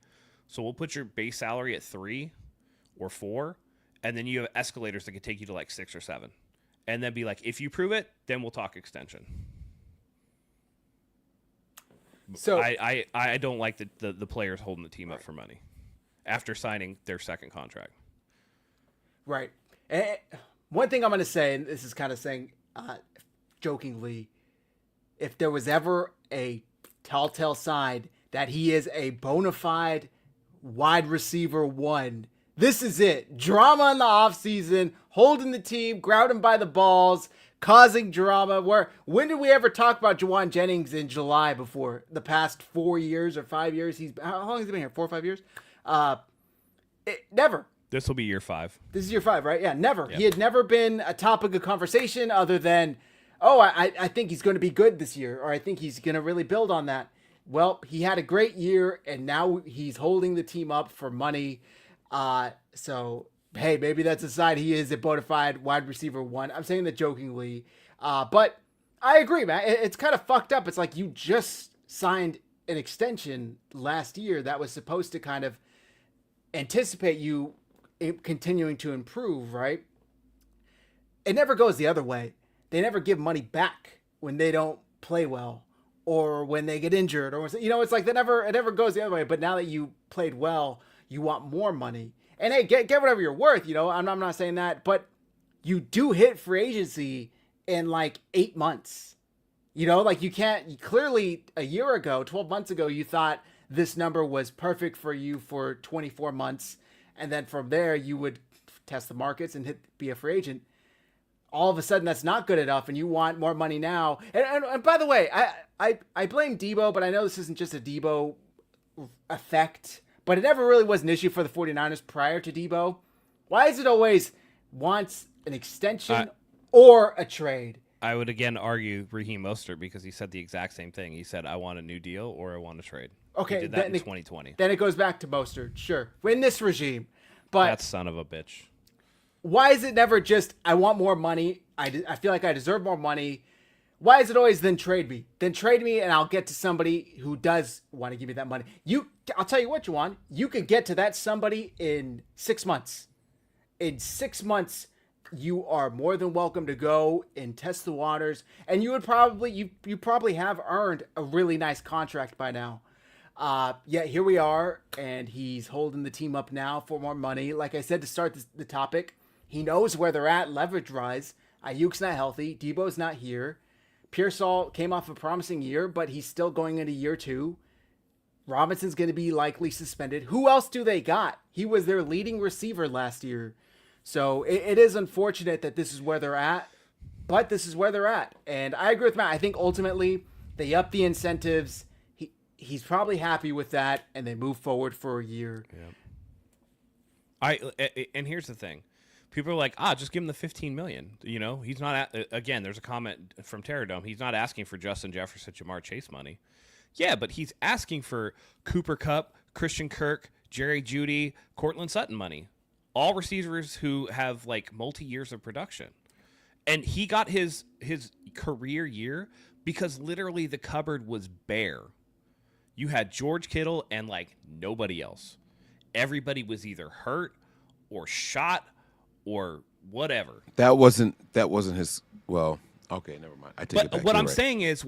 So we'll put your base salary at 3 or 4, and then you have escalators that could take you to like 6 or 7. And then be like, if you prove it, then we'll talk extension. So I don't like the players holding the team up for money after signing their second contract. Right. And one thing I'm going to say, and this is kind of saying jokingly, if there was ever a telltale sign that he is a bona fide wide receiver 1, this is it. Drama in the offseason, holding the team, grabbing by the balls, causing drama. When did we ever talk about Jauan Jennings in July before? The past 4 years or 5 years? How long has he been here? 4 or 5 years? Never. This will be year 5. This is year 5, right? Yeah, never. Yep. He had never been a topic of conversation other than, I think he's going to be good this year, or I think he's going to really build on that. Well, he had a great year, and now he's holding the team up for money. So, hey, maybe that's a sign he is a bona fide wide receiver 1. I'm saying that jokingly. But I agree, man. It's kind of fucked up. It's like you just signed an extension last year that was supposed to kind of anticipate you continuing to improve, right? It never goes the other way. They never give money back when they don't play well or when they get injured, or it's like it never goes the other way. But now that you played well, you want more money. And hey, get whatever you're worth, I'm not saying that, but you do hit free agency in like 8 months. Like you clearly a year ago, 12 months ago, you thought this number was perfect for you for 24 months. And then from there, you would test the markets and be a free agent. All of a sudden, that's not good enough, and you want more money now. And by the way, I blame Debo, but I know this isn't just a Debo effect. But it never really was an issue for the 49ers prior to Debo. Why is it always wants an extension or a trade? I would again argue Raheem Mostert because he said the exact same thing. He said, I want a new deal or I want a trade. Okay, he did that in 2020. Then it goes back to Mostert, sure, in this regime. But that son of a bitch. Why is it never just, I want more money, I feel like I deserve more money? Why is it always then trade me? Then trade me and I'll get to somebody who does want to give me that money. I'll tell you what, Jauan, you could get to that somebody in 6 months. In 6 months, you are more than welcome to go and test the waters. And you would probably, you probably have earned a really nice contract by now. Yeah, here we are, and he's holding the team up now for more money. Like I said to start the topic, he knows where they're at leverage-wise. Ayuk's not healthy. Debo's not here. Pearsall came off a promising year, but he's still going into year 2. Robinson's going to be likely suspended. Who else do they got? He was their leading receiver last year. So it is unfortunate that this is where they're at, but this is where they're at. And I agree with Matt. I think ultimately they up the incentives. He's probably happy with that, and they move forward for a year. Yeah. And here's the thing. People are like, just give him the $15 million. He's not, again, there's a comment from Terradome. He's not asking for Justin Jefferson, Jamar Chase money. Yeah, but he's asking for Cooper Kupp, Christian Kirk, Jerry Jeudy, Cortland Sutton money. All receivers who have like multi-years of production. And he got his career year because literally the cupboard was bare. You had George Kittle and like nobody else. Everybody was either hurt or shot or whatever. That wasn't his. Well, okay, never mind. I take it back. What I'm saying is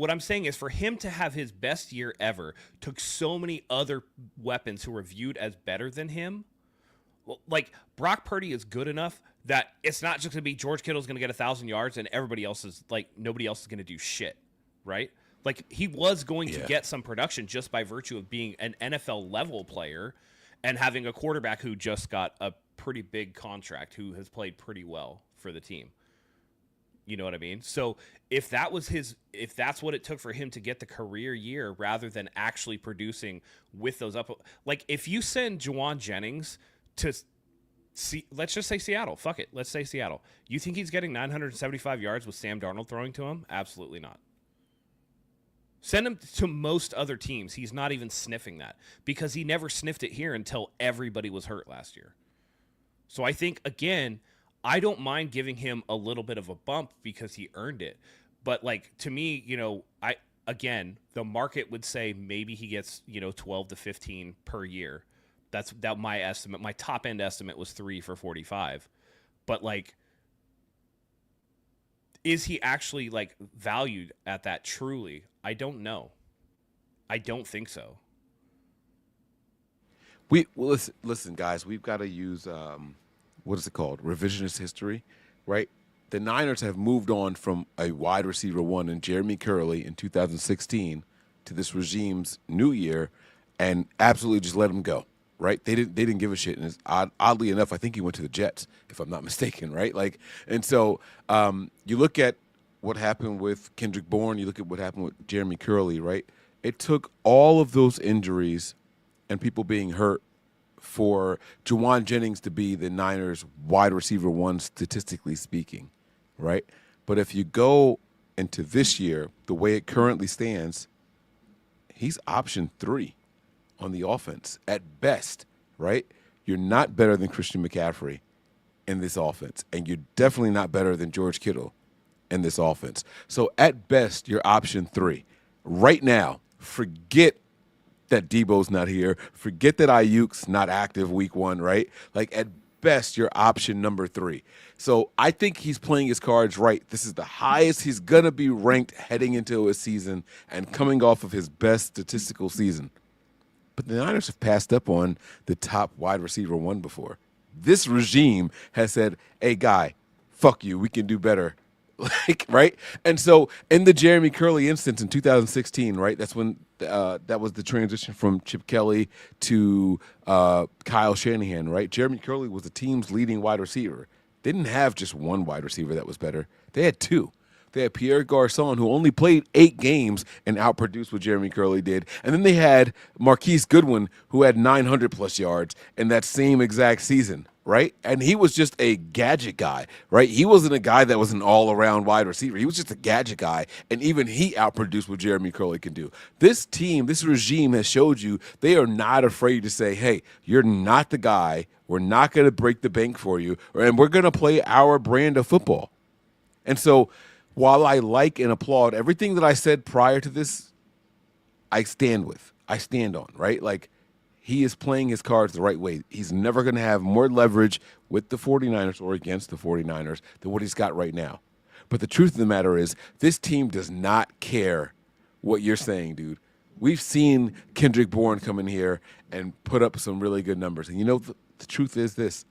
for him to have his best year ever took so many other weapons who were viewed as better than him. Like Brock Purdy is good enough that it's not just going to be George Kittle's going to get 1,000 yards and everybody else is like nobody else is going to do shit, right? Like he was going to get some production just by virtue of being an NFL level player and having a quarterback who just got a pretty big contract who has played pretty well for the team. You know what I mean? So if that's what it took for him to get the career year rather than actually producing with those up, like if you send Jauan Jennings to let's just say Seattle, fuck it, let's say Seattle. You think he's getting 975 yards with Sam Darnold throwing to him? Absolutely not. Send him to most other teams. He's not even sniffing that because he never sniffed it here until everybody was hurt last year. So I think, again, I don't mind giving him a little bit of a bump because he earned it. But, like, to me, the market would say maybe he gets, 12 to 15 per year. That's my estimate. My top end estimate was 3 for 45. But, like, is he actually, like, valued at that truly? I don't know. I don't think so. Listen, guys. We've got to use what is it called? Revisionist history, right? The Niners have moved on from a wide receiver one in Jeremy Curley in 2016 to this regime's new year, and absolutely just let him go. Right? They didn't give a shit, and oddly enough, I think he went to the Jets, if I'm not mistaken. Right? Like, and so you look at what happened with Kendrick Bourne, you look at what happened with Jeremy Curley. Right? It took all of those injuries and people being hurt for Jauan Jennings to be the Niners wide receiver one, statistically speaking, right? But if you go into this year, the way it currently stands, he's option 3 on the offense at best, right? You're not better than Christian McCaffrey in this offense, and you're definitely not better than George Kittle in this offense. So at best, you're option 3. Right now, forget that Debo's not here. Forget that Ayuk's not active week 1, right? Like, at best, you're option number 3. So I think he's playing his cards right. This is the highest he's going to be ranked heading into a season and coming off of his best statistical season. But the Niners have passed up on the top wide receiver one before. This regime has said, hey, guy, fuck you. We can do better. Like, right? And so in the Jeremy Curley instance in 2016, right, that's when that was the transition from Chip Kelly to Kyle Shanahan, right? Jeremy Curley was the team's leading wide receiver. They didn't have just one wide receiver that was better. They had 2. They had Pierre Garçon, who only played 8 games and outproduced what Jeremy Curley did. And then they had Marquise Goodwin, who had 900-plus yards in that same exact season, right? And he was just a gadget guy, right? He wasn't a guy that was an all-around wide receiver. He was just a gadget guy, and even he outproduced what Jeremy Curley can do. This team, this regime has showed you they are not afraid to say, hey, you're not the guy. We're not going to break the bank for you, and we're going to play our brand of football. And so while I like and applaud everything that I said prior to this, I stand on, right? Like, he is playing his cards the right way. He's never going to have more leverage with the 49ers or against the 49ers than what he's got right now. But the truth of the matter is, this team does not care what you're saying, dude. We've seen Kendrick Bourne come in here and put up some really good numbers. And the truth is this.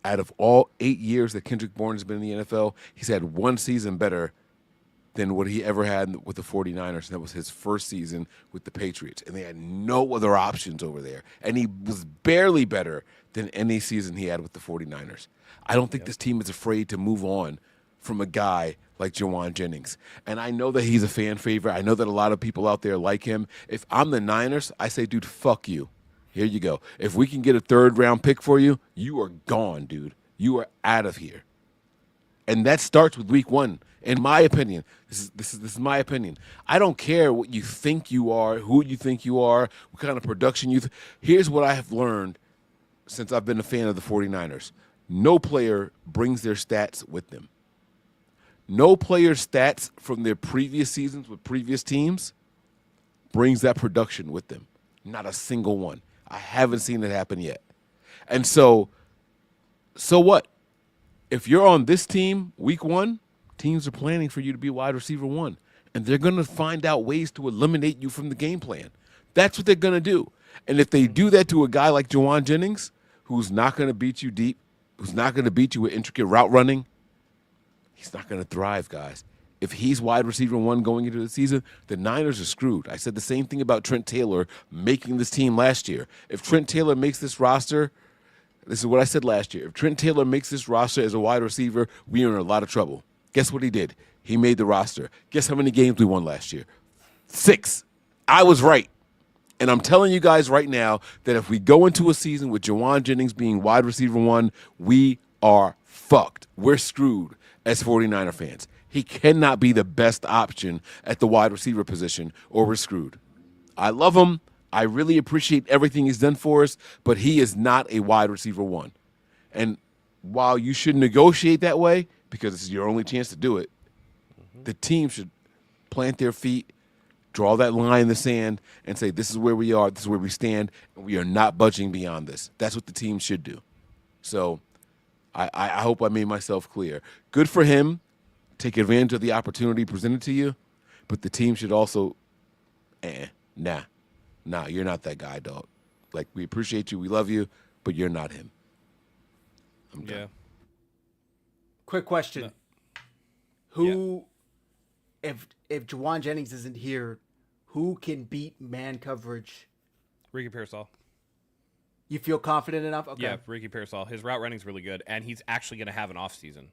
Out of all 8 years that Kendrick Bourne has been in the NFL, he's had one season better than what he ever had with the 49ers. And that was his first season with the Patriots. And they had no other options over there. And he was barely better than any season he had with the 49ers. I don't think this team is afraid to move on from a guy like Jauan Jennings. And I know that he's a fan favorite. I know that a lot of people out there like him. If I'm the Niners, I say, dude, fuck you. Here you go. If we can get a 3rd-round pick for you, you are gone, dude. You are out of here. And that starts with week 1, in my opinion. This is my opinion. I don't care what you think you are, who you think you are, what kind of production you Here's what I have learned since I've been a fan of the 49ers. No player brings their stats with them. No player's stats from their previous seasons with previous teams brings that production with them. Not a single one. I haven't seen it happen yet. And so what? If you're on this team week 1, teams are planning for you to be wide receiver 1. And they're going to find out ways to eliminate you from the game plan. That's what they're going to do. And if they do that to a guy like Jauan Jennings, who's not going to beat you deep, who's not going to beat you with intricate route running, he's not going to thrive, guys. If he's wide receiver 1 going into the season, the Niners are screwed. I said the same thing about Trent Taylor making this team last year. If Trent Taylor makes this roster, this is what I said last year. If Trent Taylor makes this roster as a wide receiver, we are in a lot of trouble Guess what he did? He made the roster. Guess how many games we won last year? 6. I was right. And I'm telling you guys right now that if we go into a season with Jauan Jennings being wide receiver 1, we are fucked. We're screwed as 49er fans. He cannot be the best option at the wide receiver position, or we're screwed. I love him. I really appreciate everything he's done for us, but he is not a wide receiver 1. And while you should negotiate that way, because it's your only chance to do it, the team should plant their feet, draw that line in the sand, and say, this is where we are, this is where we stand, and we are not budging beyond this. That's what the team should do. So I hope I made myself clear. Good for him. Take advantage of the opportunity presented to you, but the team should also, nah, you're not that guy, dog. Like, we appreciate you, we love you, but you're not him. I'm done. Yeah. Quick question. No. Who, if Jauan Jennings isn't here, who can beat man coverage? Ricky Pearsall. You feel confident enough? Okay. Yeah, Ricky Pearsall. His route running's really good, and he's actually going to have an off season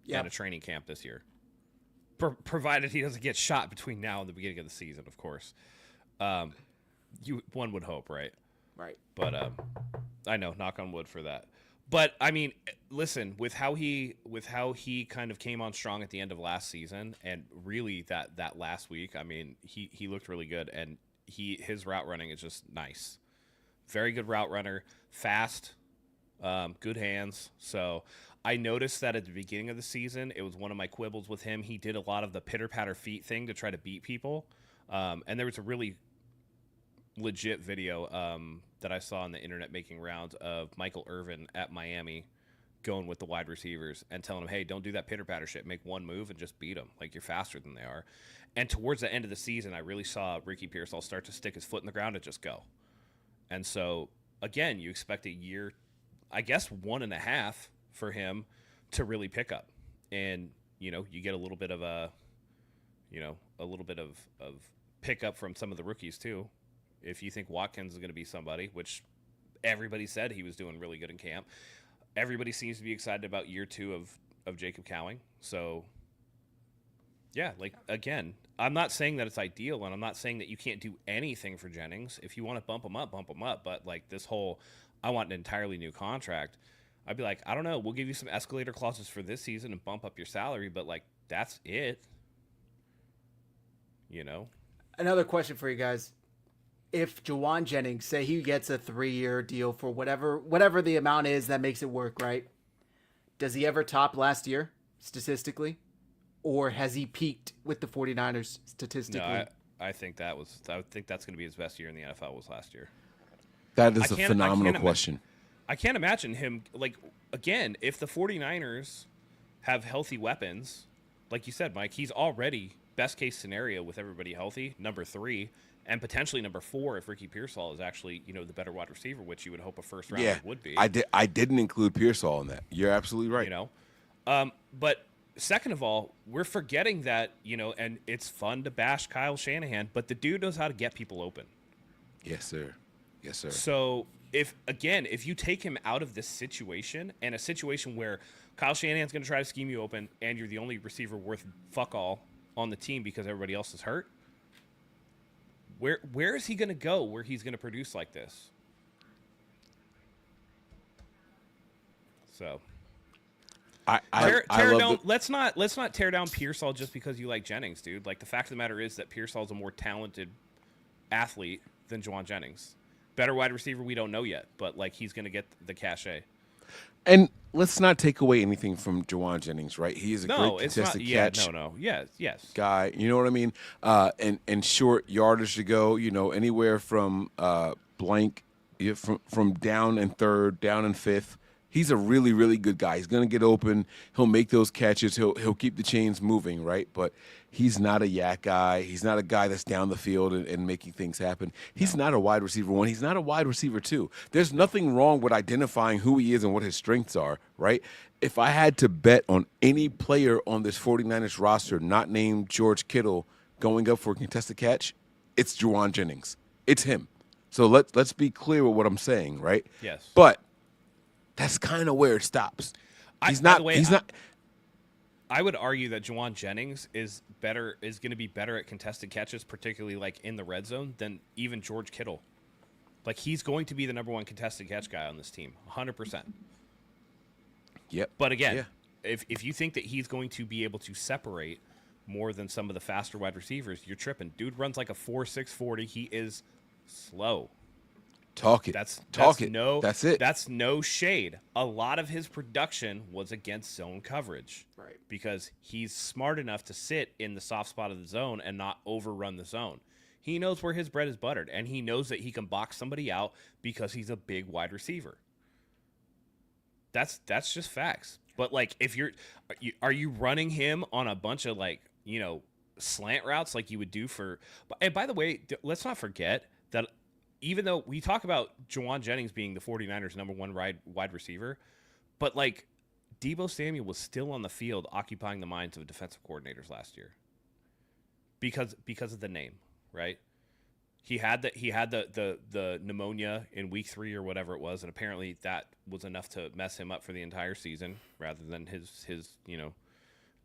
and a training camp this year, provided he doesn't get shot between now and the beginning of the season, of course. One would hope, right? Right. But I know, knock on wood for that. But I mean, listen, with how he kind of came on strong at the end of last season, and really that last week, I mean, he looked really good, and his route running is just nice. Very good route runner, fast, good hands. So I noticed that at the beginning of the season, it was one of my quibbles with him. He did a lot of the pitter-patter feet thing to try to beat people. And there was a really legit video that I saw on the internet making rounds of Michael Irvin at Miami going with the wide receivers and telling them, hey, don't do that pitter-patter shit. Make one move and just beat them. Like, you're faster than they are. And towards the end of the season, I really saw Ricky Pearsall start to stick his foot in the ground and just go. And so, again, you expect a year, I guess 1.5 for him to really pick up. And, you get a little bit of of pickup from some of the rookies too. If you think Watkins is going to be somebody, which everybody said he was doing really good in camp, everybody seems to be excited about year 2 of Jacob Cowing. So, yeah, like, again, I'm not saying that it's ideal, and I'm not saying that you can't do anything for Jennings. If you want to bump him up, bump him up. But, like, this whole, I want an entirely new contract, I'd be like, I don't know. We'll give you some escalator clauses for this season and bump up your salary, but, like, that's it. Another question for you guys. If Jauan Jennings, say he gets a 3-year deal for whatever the amount is that makes it work, right? Does he ever top last year, statistically? Or has he peaked with the 49ers statistically? No, I think that's going to be his best year in the NFL was last year. That is a phenomenal question. I can't imagine him, like, again, if the 49ers have healthy weapons, like you said, Mike, he's already best case scenario with everybody healthy, number 3, and potentially number 4 if Ricky Pearsall is actually, the better wide receiver, which you would hope a first rounder would be. I didn't include Pearsall in that. You're absolutely right. But second of all, we're forgetting that, and it's fun to bash Kyle Shanahan, but the dude knows how to get people open. Yes, sir. Yes, sir. So if you take him out of this situation, and a situation where Kyle Shanahan's going to try to scheme you open and you're the only receiver worth fuck all on the team because everybody else is hurt, where is he going to go where he's going to produce like this? So let's not tear down Pearsall just because you like Jennings, dude. Like, the fact of the matter is that Pearsall's a more talented athlete than Jauan Jennings. Better wide receiver, we don't know yet, but, like, he's going to get the cachet. And let's not take away anything from Jauan Jennings, right? He is a great contested catch yes. guy. You know what I mean? And short yardage to go, anywhere from blank, from down and third, down and fifth. He's a really, really good guy. He's going to get open. He'll make those catches. He'll keep the chains moving, right? But he's not a yak guy. He's not a guy that's down the field and making things happen. He's not a wide receiver 1. He's not a wide receiver 2. There's nothing wrong with identifying who he is and what his strengths are, right? If I had to bet on any player on this 49ers roster not named George Kittle going up for a contested catch, it's Jauan Jennings. It's him. So let's be clear with what I'm saying, right? Yes. But that's kind of where it stops. He's not. I would argue that Jauan Jennings is going to be better at contested catches, particularly like in the red zone, than even George Kittle. Like, he's going to be the number one contested catch guy on this team, 100%. Yep. But again, if you think that he's going to be able to separate more than some of the faster wide receivers, you're tripping. Dude runs like a 4.6 40. He is slow. Talk it. That's it. That's no shade. A lot of his production was against zone coverage. Right. Because he's smart enough to sit in the soft spot of the zone and not overrun the zone. He knows where his bread is buttered, and he knows that he can box somebody out because he's a big wide receiver. That's just facts. But like, if are you running him on a bunch of like, slant routes like you would do for? And by the way, let's not forget that even though we talk about Jauan Jennings being the 49ers' number one wide receiver, but like Deebo Samuel was still on the field occupying the minds of defensive coordinators last year because of the name, right? He had the pneumonia in week 3 or whatever it was, and apparently that was enough to mess him up for the entire season rather than his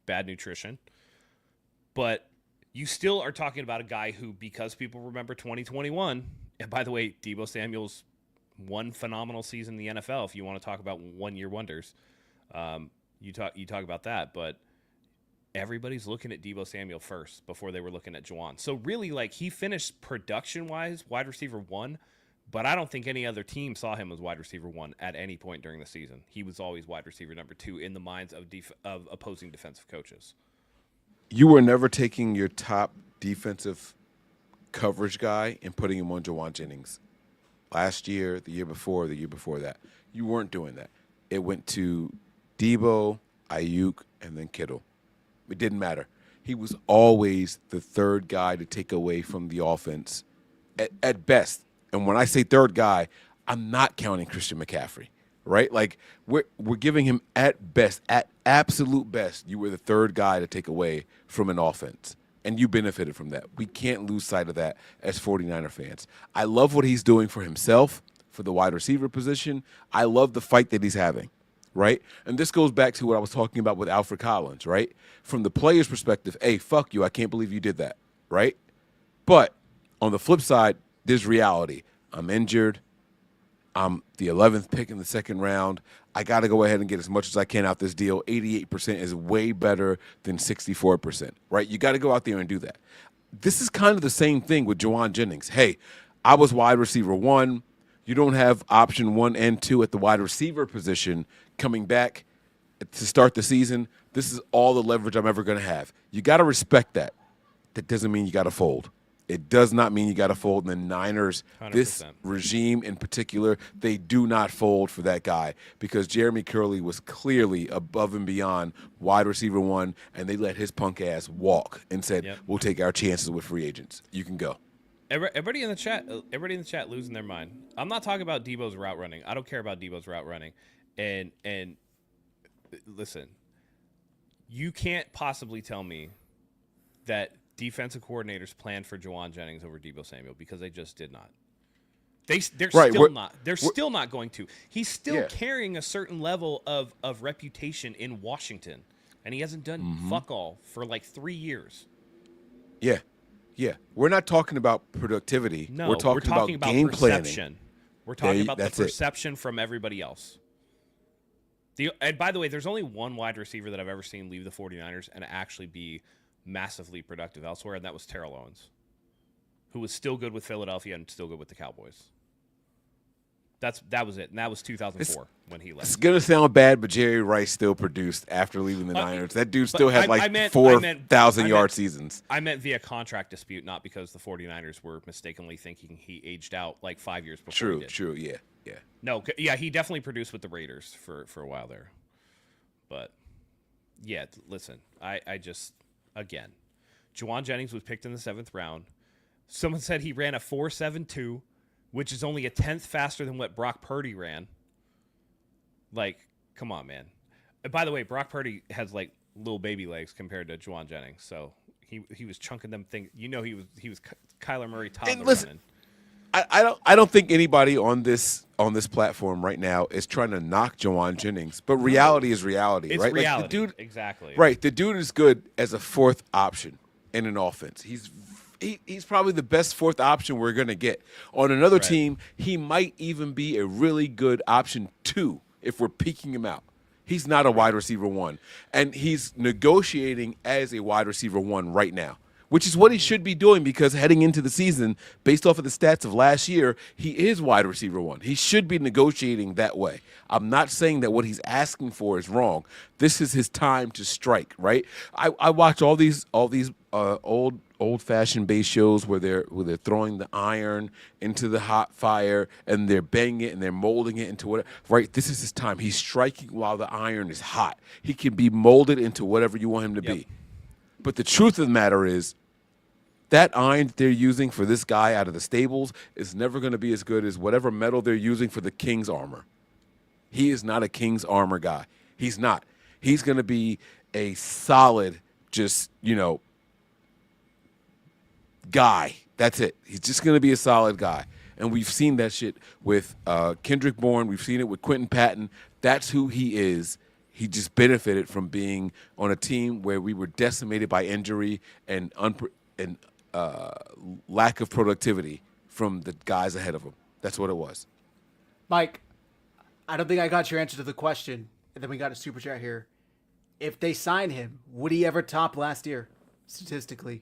bad nutrition. But you still are talking about a guy who, because people remember 2021, and by the way, Deebo Samuel's one phenomenal season in the NFL. If you want to talk about one-year wonders, you talk about that. But everybody's looking at Deebo Samuel first before they were looking at Jauan. So really, like, he finished production-wise wide receiver 1, but I don't think any other team saw him as wide receiver 1 at any point during the season. He was always wide receiver number 2 in the minds of opposing defensive coaches. You were never taking your top defensive coverage guy and putting him on Jauan Jennings. Last year, the year before that. You weren't doing that. It went to Deebo, Ayuk, and then Kittle. It didn't matter. He was always the third guy to take away from the offense at best. And when I say third guy, I'm not counting Christian McCaffrey, right? Like, we're giving him at best, at absolute best, you were the third guy to take away from an offense. And you benefited from that. We can't lose sight of that as 49er fans. I love what he's doing for himself, for the wide receiver position. I love the fight that he's having, right? And this goes back to what I was talking about with Alfred Collins, right? From the player's perspective, hey, fuck you, I can't believe you did that, right? But on the flip side, there's reality. I'm injured. I'm the 11th pick in the second round. I got to go ahead and get as much as I can out this deal. 88% is way better than 64%, right? You got to go out there and do that. This is kind of the same thing with Jauan Jennings. Hey, I was wide receiver 1. You don't have option 1 and 2 at the wide receiver position coming back to start the season. This is all the leverage I'm ever going to have. You got to respect that. That doesn't mean you got to fold. It does not mean you got to fold. And the Niners, 100%. This regime in particular, they do not fold for that guy because Jeremy Curley was clearly above and beyond wide receiver 1, and they let his punk ass walk and said, We'll take our chances with free agents. You can go. Everybody in the chat losing their mind. I'm not talking about Deebo's route running. I don't care about Deebo's route running. And listen, you can't possibly tell me that defensive coordinators planned for Jauan Jennings over Deebo Samuel because they just did not. They're still not going to. He's still carrying a certain level of reputation in Washington, and he hasn't done fuck all for like 3 years. Yeah. Yeah. We're not talking about productivity. No, we're talking about game perception. planning. We're talking about the perception from everybody else. And by the way, there's only one wide receiver that I've ever seen leave the 49ers and actually be massively productive elsewhere, and that was Terrell Owens, who was still good with Philadelphia and still good with the Cowboys. That was it, and that was 2004 when he left. It's going to sound bad, but Jerry Rice still produced after leaving the Niners. That dude still had 4,000-yard seasons. I meant via contract dispute, not because the 49ers were mistakenly thinking he aged out like 5 years before he did. True, yeah. No, yeah, he definitely produced with the Raiders for a while there. But, yeah, listen, I just, again, Jauan Jennings was picked in the 7th round. Someone said he ran a 4.72, which is only a 10th faster than what Brock Purdy ran. Like, come on, man. And by the way, Brock Purdy has like little baby legs compared to Jauan Jennings, so he was chunking them things. You know, he was Kyler Murray toddler running. I don't think anybody on this platform right now is trying to knock Jauan Jennings, but reality is reality, It's right? reality. Like the dude, Exactly. right? The dude is good as a fourth option in an offense. He's probably the best fourth option we're gonna get. On another Right. team, he might even be a really good option 2 if we're peeking him out. He's not a wide receiver 1, and he's negotiating as a wide receiver 1 right now, which is what he should be doing because heading into the season, based off of the stats of last year, he is wide receiver 1. He should be negotiating that way. I'm not saying that what he's asking for is wrong. This is his time to strike, right? I watch all these old-fashioned base shows where they're throwing the iron into the hot fire and they're banging it and they're molding it into whatever. Right, this is his time. He's striking while the iron is hot. He can be molded into whatever you want him to be. But the truth of the matter is, that iron that they're using for this guy out of the stables is never going to be as good as whatever metal they're using for the King's armor. He is not a King's armor guy. He's not. He's going to be a solid, just, guy. That's it. He's just going to be a solid guy. And we've seen that shit with Kendrick Bourne. We've seen it with Quentin Patton. That's who he is. He just benefited from being on a team where we were decimated by injury and lack of productivity from the guys ahead of him. That's what it was. Mike, I don't think I got your answer to the question. And then we got a super chat here. If they sign him, would he ever top last year, statistically?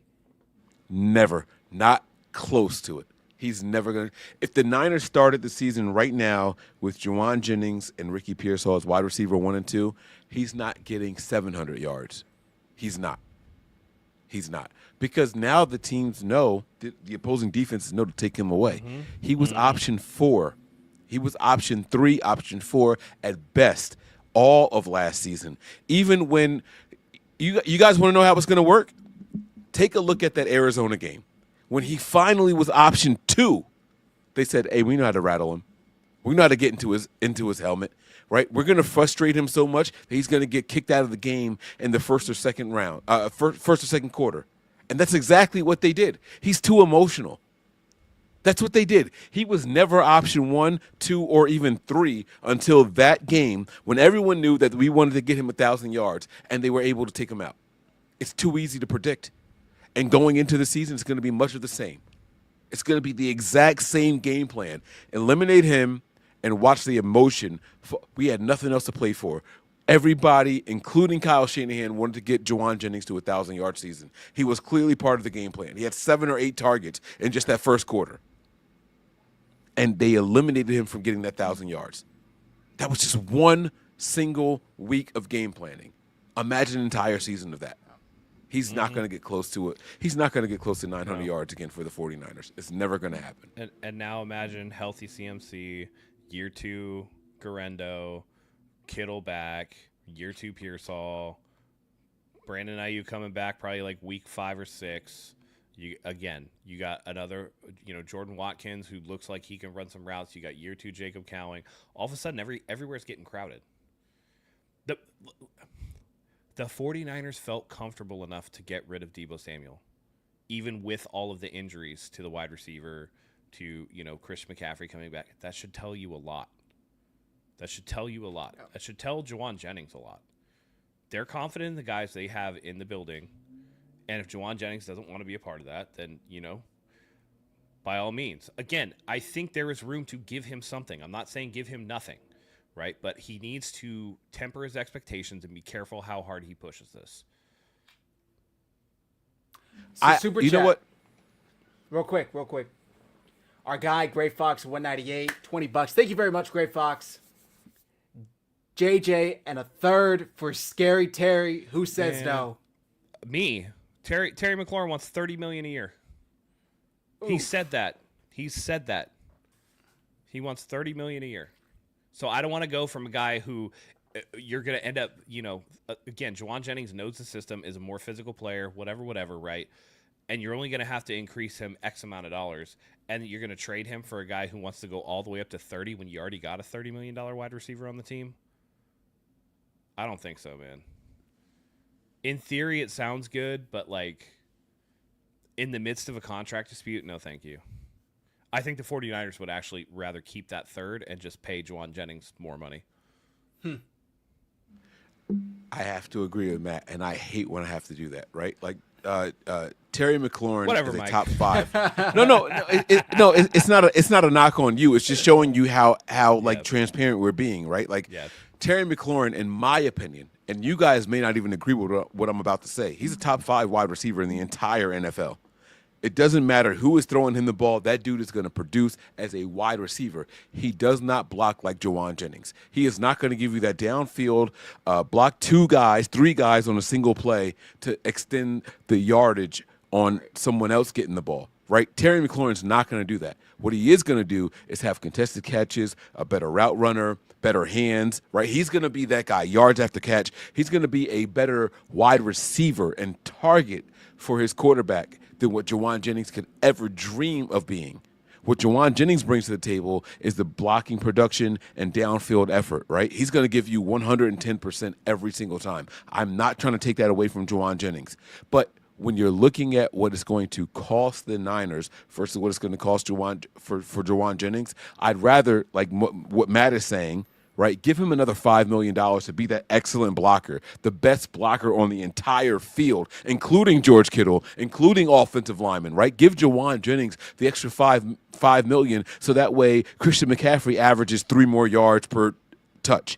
Never. Not close to it. He's never going to. If the Niners started the season right now with Jauan Jennings and Ricky Pearsall as wide receiver 1 and 2, he's not getting 700 yards. He's not. He's not. Because now the teams know, the opposing defenses know to take him away. Mm-hmm. He was option 4. He was option 3, option 4 at best all of last season. Even when you guys want to know how it's going to work? Take a look at that Arizona game. When he finally was option 2, they said, hey, we know how to rattle him. We know how to get into his helmet, right? We're going to frustrate him so much that he's going to get kicked out of the game in the first or second quarter. And that's exactly what they did. He's too emotional. That's what they did. He was never option 1, 2, or even 3 until that game when everyone knew that we wanted to get him 1,000 yards, and they were able to take him out. It's too easy to predict. And going into the season, it's going to be much of the same. It's going to be the exact same game plan. Eliminate him and watch the emotion. We had nothing else to play for. Everybody, including Kyle Shanahan, wanted to get Jauan Jennings to a 1,000-yard season. He was clearly part of the game plan. He had 7 or 8 targets in just that first quarter. And they eliminated him from getting that 1,000 yards. That was just one single week of game planning. Imagine an entire season of that. He's not going to get close to it. He's not going to get close to 900 yards again for the 49ers. It's never going to happen. And now imagine healthy CMC, year 2 Garendo, Kittle back, year 2 Pearsall, Brandon Ayuk coming back probably like week 5 or 6. You got another, Jordan Watkins who looks like he can run some routes. You got year 2 Jacob Cowing. All of a sudden, everywhere's getting crowded. The 49ers felt comfortable enough to get rid of Deebo Samuel, even with all of the injuries to the wide receiver, to Chris McCaffrey coming back. That should tell you a lot. That should tell Jauan Jennings a lot. They're confident in the guys they have in the building. And if Jauan Jennings doesn't want to be a part of that, then, by all means. Again, I think there is room to give him something. I'm not saying give him nothing, right? But he needs to temper his expectations and be careful how hard he pushes this. Super you chat. know what? Real quick. Our guy, Great Fox 198, $20. Thank you very much, Great Fox. JJ and a third for Scary Terry. Who says no? Me. Terry McLaurin wants $30 million a year. Oof. He said that. He wants $30 million a year. So I don't want to go from a guy who you're going to end up, again, Jauan Jennings knows the system, is a more physical player, whatever, right? And you're only going to have to increase him X amount of dollars, and you're going to trade him for a guy who wants to go all the way up to 30 when you already got a $30 million wide receiver on the team? I don't think so, man. In theory, it sounds good, but in the midst of a contract dispute, no, thank you. I think the 49ers would actually rather keep that third and just pay Jauan Jennings more money. I have to agree with Matt, and I hate when I have to do that. Right, like Terry McLaurin Whatever, is a Mike. top 5. It's not a knock on you. It's just showing you how like transparent we're being. Right, like Terry McLaurin, in my opinion, and you guys may not even agree with what I'm about to say. He's a top 5 wide receiver in the entire NFL. It doesn't matter who is throwing him the ball. That dude is going to produce as a wide receiver. He does not block like Jauan Jennings. He is not going to give you that downfield, block 2 guys, 3 guys on a single play to extend the yardage on someone else getting the ball, right? Terry McLaurin's not going to do that. What he is going to do is have contested catches, a better route runner, better hands, right? He's going to be that guy, yards after catch. He's going to be a better wide receiver and target for his quarterback than what Jauan Jennings could ever dream of being. What Jauan Jennings brings to the table is the blocking production and downfield effort, right? He's going to give you 110% every single time. I'm not trying to take that away from Jauan Jennings. But when you're looking at what it's going to cost the Niners versus what it's going to cost for Jauan Jennings, I'd rather, like what Matt is saying, right? Give him another $5 million to be that excellent blocker, the best blocker on the entire field, including George Kittle, including offensive linemen, right? Give Jauan Jennings the extra $5 million so that way Christian McCaffrey averages 3 more yards per touch.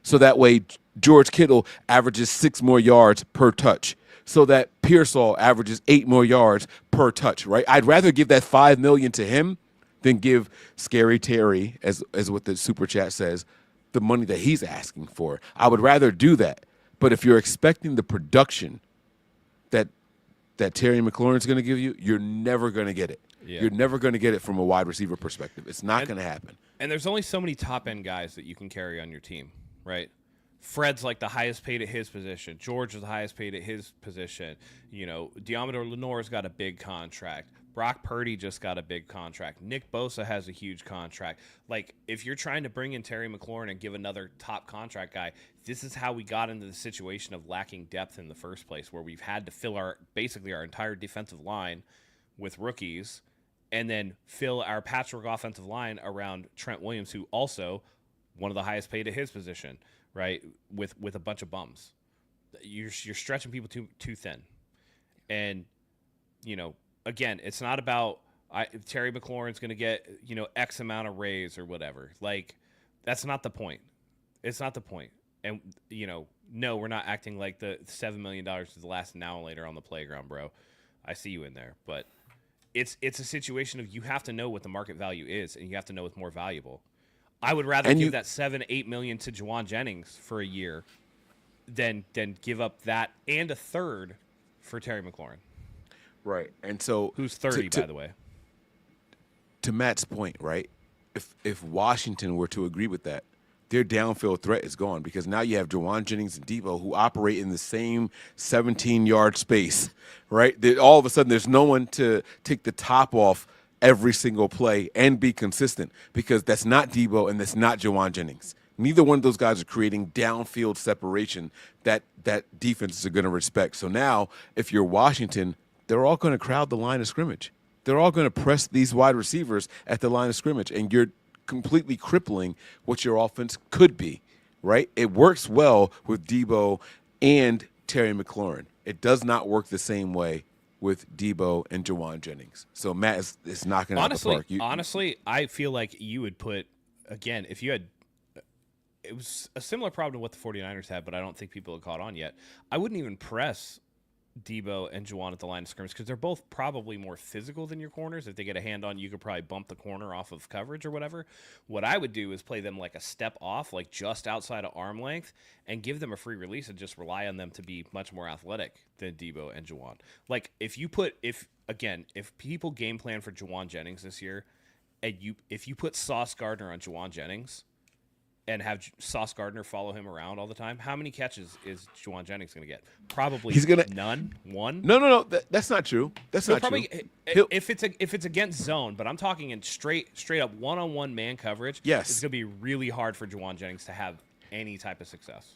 So that way George Kittle averages 6 more yards per touch. So that Pearsall averages 8 more yards per touch, right? I'd rather give that $5 million to him than give Scary Terry, as what the super chat says, the money that he's asking for. I would rather do that. But if you're expecting the production that Terry McLaurin's going to give you, you're never going to get it. Yeah. You're never going to get it from a wide receiver perspective. It's not going to happen. And there's only so many top-end guys that you can carry on your team, right? Fred's like the highest paid at his position. George is the highest paid at his position. You know, Diamador Lenore's got a big contract. Brock Purdy just got a big contract. Nick Bosa has a huge contract. Like, if you're trying to bring in Terry McLaurin and give another top contract guy, this is how we got into the situation of lacking depth in the first place, where we've had to fill basically our entire defensive line with rookies and then fill our patchwork offensive line around Trent Williams, who also one of the highest paid at his position, right, with a bunch of bums. You're stretching people too thin. And, you know, again, it's not about Terry McLaurin's going to get, you know, X amount of raise or whatever. Like, that's not the point. It's not the point. And, you know, no, we're not acting like the $7 million is the last now and later on the playground, bro. I see you in there. But it's a situation of you have to know what the market value is, and you have to know what's more valuable. I would rather give that $7-8 million to Jauan Jennings for a year than give up that and a third for Terry McLaurin. Right. And so who's 30, by the way. To Matt's point, right? If Washington were to agree with that, their downfield threat is gone, because now you have Jauan Jennings and Debo who operate in the same 17-yard space, right? All of a sudden there's no one to take the top off every single play and be consistent, because that's not Debo and that's not Jauan Jennings. Neither one of those guys are creating downfield separation that defenses are going to respect. So now if you're Washington, they're all going to crowd the line of scrimmage. They're all going to press these wide receivers at the line of scrimmage, and you're completely crippling what your offense could be, right? It works well with Debo and Terry McLaurin. It does not work the same way with Debo and Jauan Jennings. So Matt is knocking out the park. Honestly, I feel like you would put, again, if you had, it was a similar problem to what the 49ers had, but I don't think people have caught on yet. I wouldn't even press Debo and Jauan at the line of scrimmage, because they're both probably more physical than your corners. If they get a hand on you, could probably bump the corner off of coverage or whatever. What I would do is play them like a step off, like just outside of arm length, and give them a free release and just rely on them to be much more athletic than Debo and Jauan. Like, if people game plan for Jauan Jennings this year, and if you put Sauce Gardner on Jauan Jennings and have Sauce Gardner follow him around all the time, how many catches is Jauan Jennings going to get? Probably none. One. No. That's not true. That's not true. If it's against zone, but I'm talking in straight up one-on-one man coverage. Yes, it's going to be really hard for Jauan Jennings to have any type of success.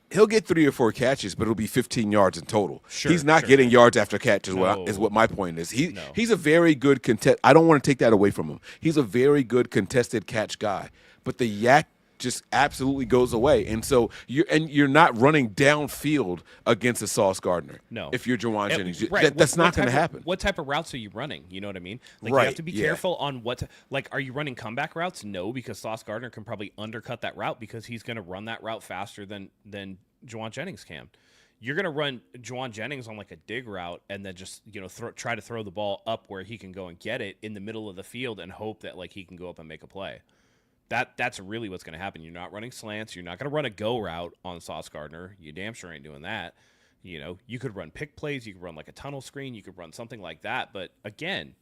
He'll he'll get 3 or 4 catches, but it'll be 15 yards in total. Sure, he's not sure. getting yards after catch is No. what my point is. No. He's a very good contest. I don't want to take that away from him. He's a very good contested catch guy, but the yak just absolutely goes away. And so you're not running downfield against a Sauce Gardner. No. If you're Jauan Jennings. Right. That's not going to happen. What type of routes are you running? You know what I mean? Like, you Right, have to be yeah. careful on are you running comeback routes? No, because Sauce Gardner can probably undercut that route because he's going to run that route faster than Jauan Jennings can. You're going to run Jauan Jennings on like a dig route and then just, try to throw the ball up where he can go and get it in the middle of the field and hope that like he can go up and make a play. That's really what's going to happen. You're not running slants. You're not going to run a go route on Sauce Gardner. You damn sure ain't doing that. You could run pick plays. You could run like a tunnel screen. You could run something like that. But again,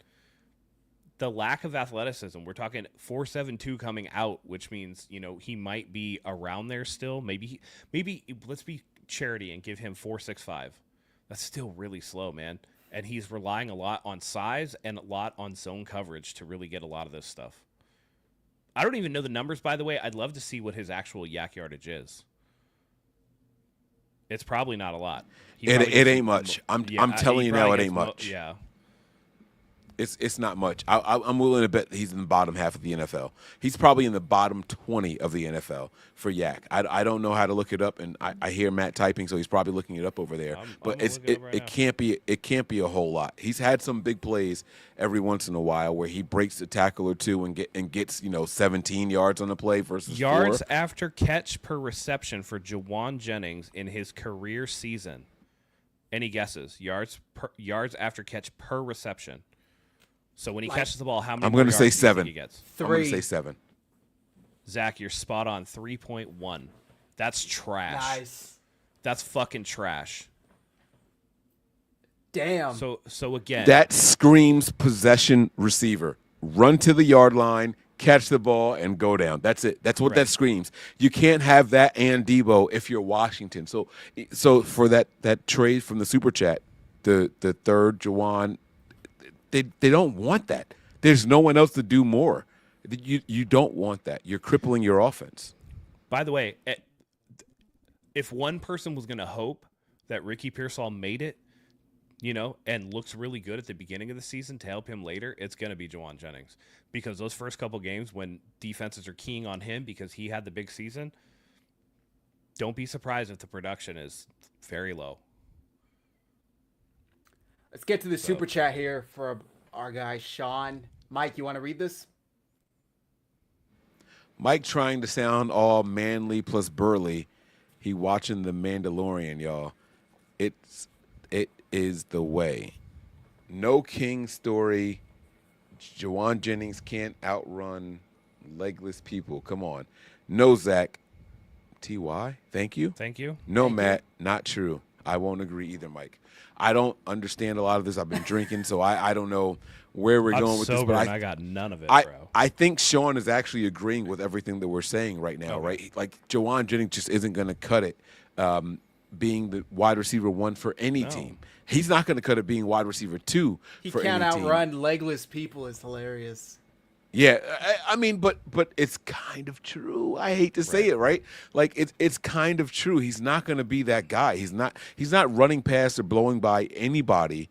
the lack of athleticism. We're talking 4.72 coming out, which means he might be around there still. Maybe let's be charity and give him 4.65. That's still really slow, man. And he's relying a lot on size and a lot on zone coverage to really get a lot of this stuff. I don't even know the numbers, by the way. I'd love to see what his actual yak yardage is. It's probably not a lot. It ain't much. I'm telling you now, it ain't much. Yeah. It's not much. I'm willing to bet he's in the bottom half of the NFL. He's probably in the bottom 20 of the NFL for yak. I don't know how to look it up, and I hear Matt typing, so he's probably looking it up over there. But it can't be a whole lot. He's had some big plays every once in a while where he breaks a tackle or two and gets 17 yards on the play versus yards 4. after catch per reception for Jauan Jennings in his career season. Any guesses? Yards after catch per reception. So when he catches the ball, how many? I'm going to say yards do you think 7. he gets? 3. I'm going to say 7. Zach, you're spot on. 3.1. That's trash. Nice. That's fucking trash. Damn. So again, That screams possession receiver. Run to the yard line, catch the ball, and go down. That's it. That's what that screams. You can't have that and Debo if you're Washington. So for that trade from the Super Chat, the third Jauan, they don't want that. There's no one else to do more. You don't want that. You're crippling your offense. by the way, if one person was going to hope that Ricky Pearsall made it, and looks really good at the beginning of the season to help him later, it's going to be Jauan Jennings. Because those first couple games when defenses are keying on him because he had the big season, don't be surprised if the production is very low. Let's get to the super chat here for our guy, Sean. Mike, you want to read this? Mike trying to sound all manly plus burly. He watching The Mandalorian, y'all. It is the way. No King story. Jauan Jennings can't outrun legless people. Come on. No, Zach. T.Y., thank you. Thank you. No, Matt, not true. I won't agree either, Mike. I don't understand a lot of this. I've been drinking, so I don't know where we're going with sober this. But I got none of it, bro. I think Sean is actually agreeing with everything that we're saying right now, right? Like, Jauan Jennings just isn't going to cut it being the wide receiver 1 for any team. He's not going to cut it being wide receiver 2 for any team. He can't outrun legless people. Is hilarious. Yeah, I mean, but it's kind of true. I hate to say it, right? Like it's kind of true. He's not going to be that guy. He's not running past or blowing by anybody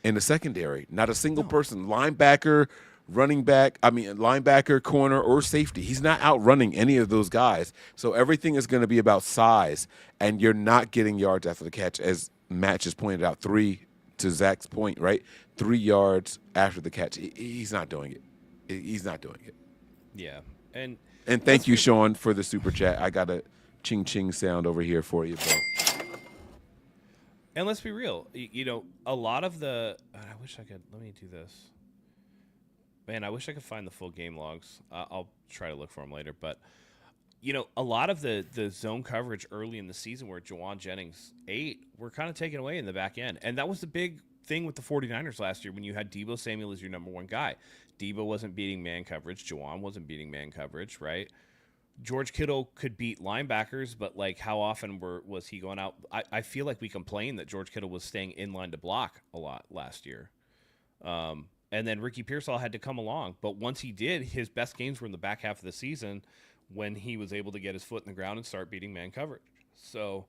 in the secondary. Not a single person. Linebacker, running back. I mean, linebacker, corner, or safety. He's not outrunning any of those guys. So everything is going to be about size, and you're not getting yards after the catch, as Matt just pointed out. 3 to Zach's point, right? 3 yards after the catch. He's not doing it. He's not doing it. Yeah. And thank you, Sean, for the super chat. I got a ching-ching sound over here for you, bro. And let's be real. A lot of the – I wish I could – let me do this. Man, I wish I could find the full game logs. I'll try to look for them later. But, a lot of the zone coverage early in the season where Jauan Jennings ate were kind of taken away in the back end. And that was the big thing with the 49ers last year when you had Deebo Samuel as your number one guy. Deebo wasn't beating man coverage. Jauan wasn't beating man coverage, right? George Kittle could beat linebackers, but, how often was he going out? I feel like we complained that George Kittle was staying in line to block a lot last year. And then Ricky Pearsall had to come along. But once he did, his best games were in the back half of the season when he was able to get his foot in the ground and start beating man coverage. So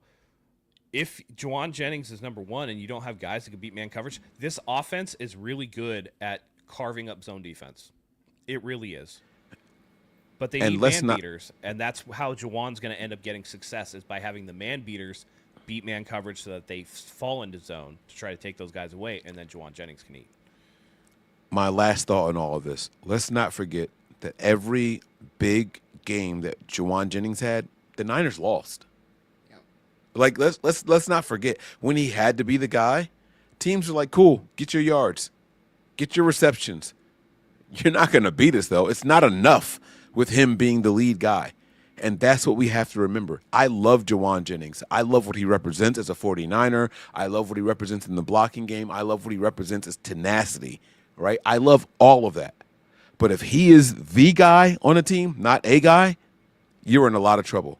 if Jauan Jennings is number one and you don't have guys that can beat man coverage, this offense is really good at carving up zone defense. It really is. But they need man beaters, and that's how Jauan's going to end up getting success is by having the man beaters beat man coverage so that they fall into zone to try to take those guys away, and then Jauan Jennings can eat. My last thought on all of this, let's not forget that every big game that Jauan Jennings had, the Niners lost. Yeah. Like let's not forget when he had to be the guy, teams were like, "Cool, get your yards, get your receptions." You're not going to beat us though. It's not enough with him being the lead guy. And that's what we have to remember. I love Jauan Jennings. I love what he represents as a 49er. I love what he represents in the blocking game. I love what he represents as tenacity, right? I love all of that. But if he is the guy on a team, not a guy, you're in a lot of trouble.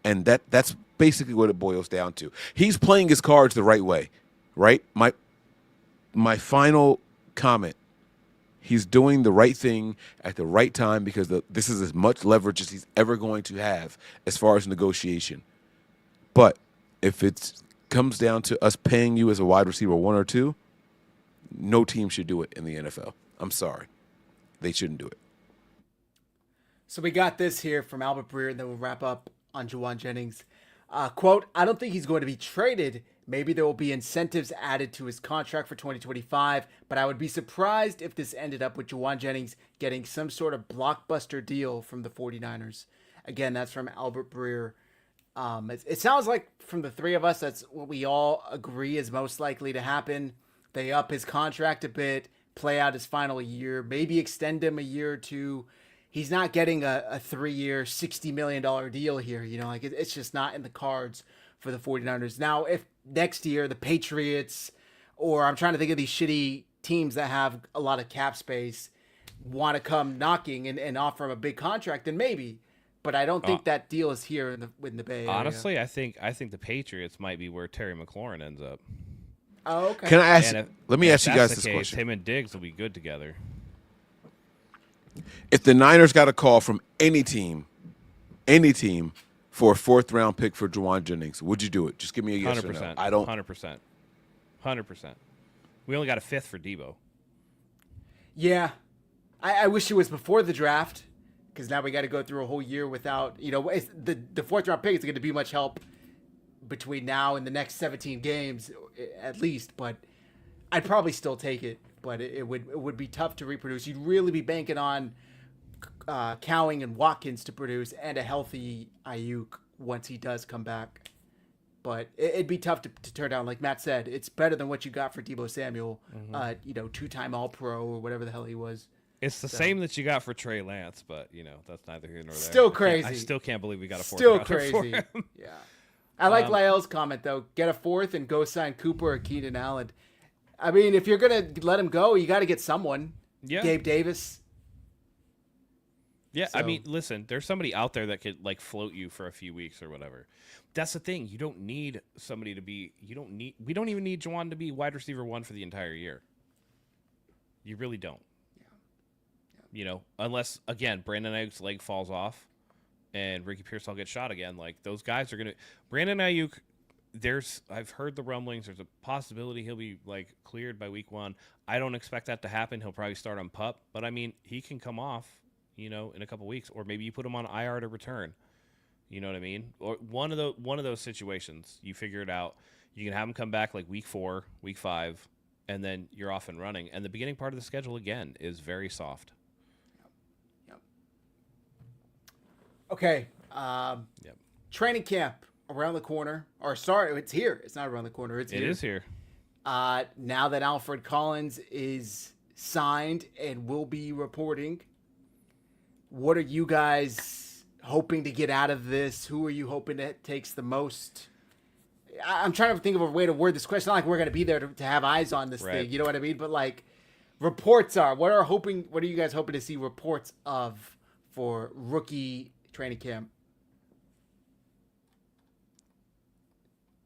And that's basically what it boils down to. He's playing his cards the right way, right? My final comment. He's doing the right thing at the right time because this is as much leverage as he's ever going to have as far as negotiation. But if it comes down to us paying you as a wide receiver 1 or 2, no team should do it in the NFL. I'm sorry. They shouldn't do it. So we got this here from Albert Breer, and then we'll wrap up on Jauan Jennings. Quote, I don't think he's going to be traded. Maybe there will be incentives added to his contract for 2025, but I would be surprised if this ended up with Jauan Jennings getting some sort of blockbuster deal from the 49ers. Again, that's from Albert Breer. It sounds like from the three of us, that's what we all agree is most likely to happen. They up his contract a bit, play out his final year, maybe extend him a year or two. He's not getting a 3-year, $60 million deal here. You know, like it's just not in the cards for the 49ers. Now, if next year the Patriots, or I'm trying to think of these shitty teams that have a lot of cap space, want to come knocking and offer him a big contract, then maybe. But I don't think that deal is here in the Bay Area. Honestly, I think the Patriots might be where Terry McLaurin ends up. Oh, okay. Can I ask? Let me ask you guys this question. Him and Diggs will be good together. If the Niners got a call from any team for a 4th-round pick for Jauan Jennings, would you do it? Just give me a yes 100%. or no. I don't. 100%. 100%. We only got a 5th for Debo. Yeah. I wish it was before the draft, because now we got to go through a whole year without, the 4th-round pick is going to be much help between now and the next 17 games, at least. But I'd probably still take it. But it would be tough to reproduce. You'd really be banking on Cowing and Watkins to produce and a healthy Ayuk once he does come back. But it'd be tough to turn down. Like Matt said, it's better than what you got for Deebo Samuel, 2-time All-Pro or whatever the hell he was. It's the same that you got for Trey Lance, but, that's neither here nor there. Still crazy. I still can't believe we got a 4th Still rounder crazy. for him. Yeah. I like Lyell's comment, though. Get a 4th and go sign Cooper or Keenan Allen. I mean, if you're going to let him go, you got to get someone. Yeah. Gabe Davis. Yeah, so. I mean, listen, there's somebody out there that could, float you for a few weeks or whatever. That's the thing. You don't need somebody to be – we don't even need Jauan to be wide receiver 1 for the entire year. You really don't. Yeah. Unless, again, Brandon Ayuk's leg falls off and Ricky Pearsall gets shot again. Like, those guys are going to – Brandon Ayuk – I've heard the rumblings. There's a possibility he'll be cleared by week 1. I don't expect that to happen. He'll probably start on PUP, but I mean, he can come off, in a couple weeks, or maybe you put him on IR to return. You know what I mean? Or one of those situations, you figure it out. You can have him come back week 4, week 5, and then you're off and running. And the beginning part of the schedule again is very soft. Yep. Okay. Yep. Training camp. Around the corner, or sorry, it's here. It's not around the corner. It is here. Now that Alfred Collins is signed and will be reporting, what are you guys hoping to get out of this? Who are you hoping that takes the most? I'm trying to think of a way to word this question. Not like we're going to be there to have eyes on this thing. You know what I mean? But reports are. What are you guys hoping to see reports of for rookie training camp?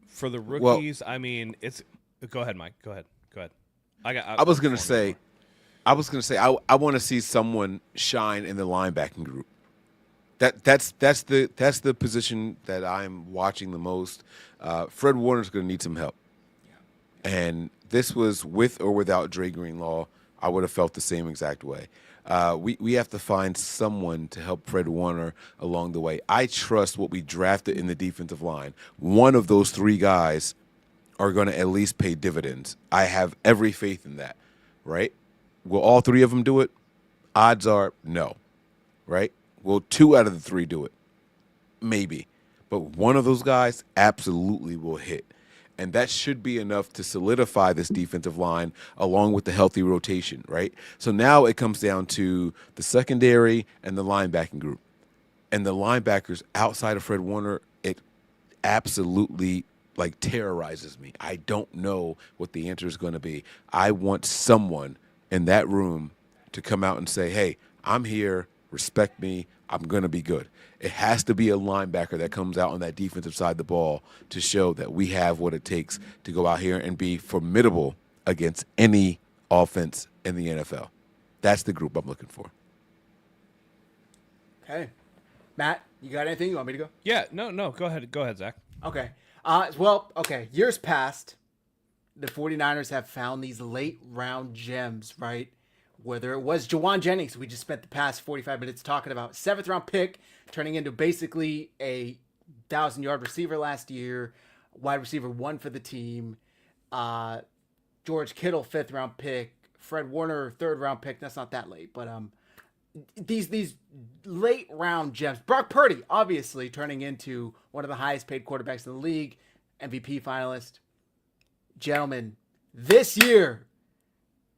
For the rookies, I mean, it's. Go ahead, Mike. Go ahead. I was gonna say, I want to see someone shine in the linebacking group. That's the position that I'm watching the most. Fred Warner's going to need some help, and this was with or without Dre Greenlaw. I would have felt the same exact way. We have to find someone to help Fred Warner along the way. I trust what we drafted in the defensive line. One of those three guys are going to at least pay dividends. I have every faith in that, right? Will all three of them do it? Odds are no, right? Will two out of the three do it? Maybe. But one of those guys absolutely will hit. And that should be enough to solidify this defensive line along with the healthy rotation, right? So now it comes down to the secondary and the linebacking group. And the linebackers outside of Fred Warner, it absolutely terrorizes me. I don't know what the answer is going to be. I want someone in that room to come out and say, hey, I'm here, respect me, I'm going to be good. It has to be a linebacker that comes out on that defensive side of the ball to show that we have what it takes to go out here and be formidable against any offense in the NFL. That's the group I'm looking for. Okay. Matt, you got anything? You want me to go? Yeah, no, go ahead, Zach. Okay. Years past, the 49ers have found these late round gems, right? Whether it was Jauan Jennings, we just spent the past 45 minutes talking about, 7th round pick, turning into basically a 1,000-yard receiver last year, wide receiver 1 for the team. George Kittle, 5th round pick. Fred Warner, 3rd round pick. That's not that late, but these late round gems. Brock Purdy, obviously, turning into one of the highest paid quarterbacks in the league, MVP finalist. Gentlemen, this year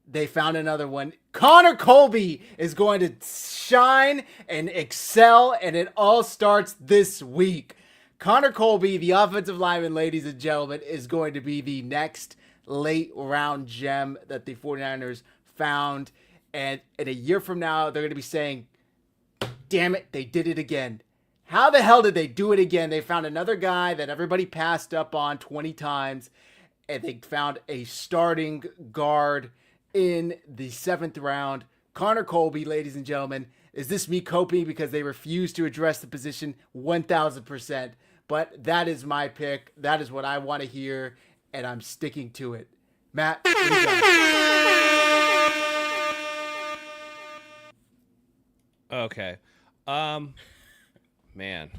they found another one. Connor Colby is going to shine and excel, and it all starts this week. Connor Colby, the offensive lineman, ladies and gentlemen, is going to be the next late round gem that the 49ers found. And in a year from now, they're going to be saying, damn it, they did it again. How the hell did they do it again? They found another guy that everybody passed up on 20 times, and they found a starting guard in the 7th round. Connor Colby, ladies and gentlemen. Is this me coping because they refuse to address the position? 1,000%. But that is my pick. That is what I want to hear, and I'm sticking to it. Matt, what do you got? Okay. Man.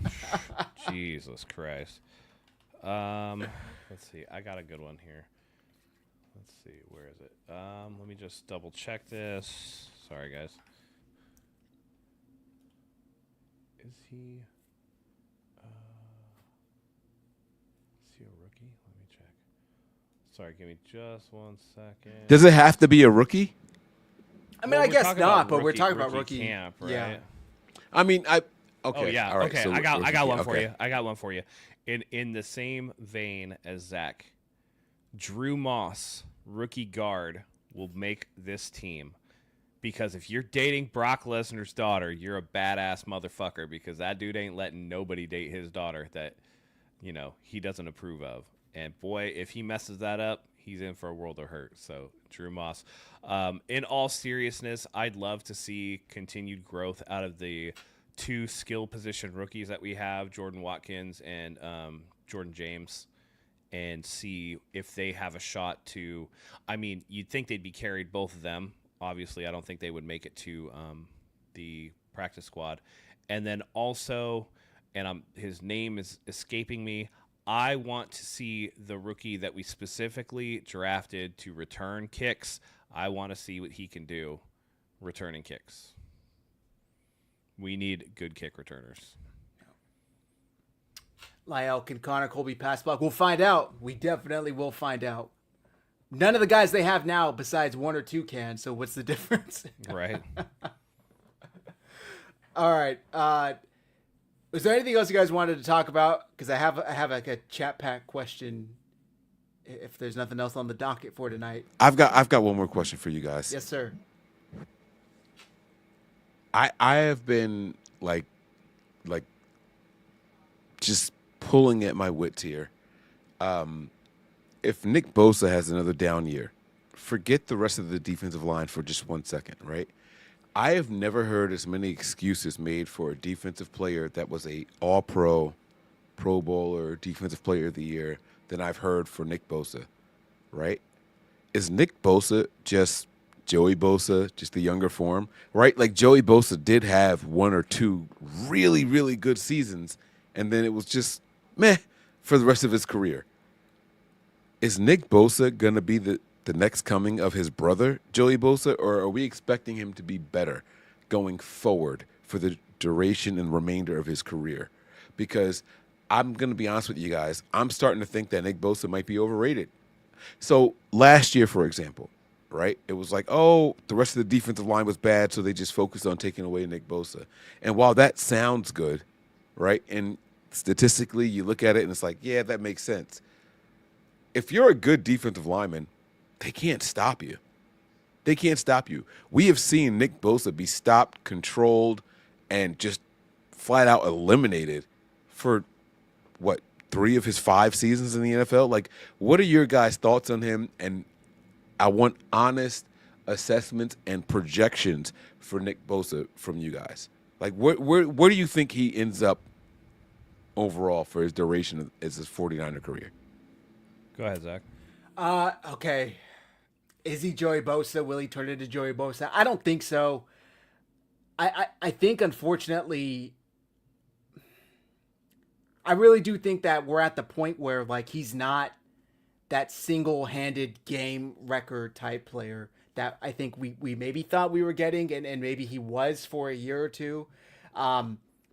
Jesus Christ. Let's see. I got a good one here. Let's see. Where is it? Let me just double check this. Sorry, guys. Is he a rookie? Let me check. Sorry, give me just 1 second. Does it have to be a rookie? I mean, I guess not, but we're talking about rookie camp, right? Yeah. I mean, okay. Oh yeah. All right. Okay. So I got one for okay. you. I got one for you. In the same vein as Zach, Drew Moss, rookie guard, will make this team. Because if you're dating Brock Lesnar's daughter, you're a badass motherfucker. Because that dude ain't letting nobody date his daughter that, he doesn't approve of. And boy, if he messes that up, he's in for a world of hurt. So Drew Moss. In all seriousness, I'd love to see continued growth out of the 2 skill position rookies that we have, Jordan Watkins and Jordan James, and see if they have a shot to. I mean, you'd think they'd be carried, both of them. Obviously, I don't think they would make it to the practice squad. And then also, and his name is escaping me, I want to see the rookie that we specifically drafted to return kicks. I want to see what he can do returning kicks. We need good kick returners. Lyle, can Connor Colby pass block? We'll find out. We definitely will find out. None of the guys they have now besides 1 or 2 can, so what's the difference? Right. All right. Was there anything else you guys wanted to talk about? Because I have like a chat pack question. If there's nothing else on the docket for tonight. I've got one more question for you guys. Yes, sir. I have been like just pulling at my wits here. If Nick Bosa has another down year, forget the rest of the defensive line for just 1 second, right? I have never heard as many excuses made for a defensive player that was a All-Pro, Pro Bowler, Defensive Player of the Year than I've heard for Nick Bosa, right? Is Nick Bosa just Joey Bosa, just the younger form, right? Like Joey Bosa did have one or two really, really good seasons, and then it was just meh for the rest of his career. Is Nick Bosa going to be the next coming of his brother, Joey Bosa, or are we expecting him to be better going forward for the duration and remainder of his career? Because I'm going to be honest with you guys, I'm starting to think that Nick Bosa might be overrated. So last year, for example, right, it was like, oh, the rest of the defensive line was bad, so they just focused on taking away Nick Bosa. And while that sounds good, right, and statistically you look at it and it's like, yeah, that makes sense. If you're a good defensive lineman, they can't stop you. They can't stop you. We have seen Nick Bosa be stopped, controlled, and just flat out eliminated for, what, 3 of his 5 seasons in the NFL? Like, what are your guys' thoughts on him? And I want honest assessments and projections for Nick Bosa from you guys. Like, where do you think he ends up overall for his duration of his 49er career? Go ahead, Zach. Okay. Is he Joey Bosa? Will he turn into Joey Bosa? I don't think so. I think, unfortunately, I really do think that we're at the point where, like, he's not that single-handed game record type player that I think we maybe thought we were getting, and maybe he was for a year or two.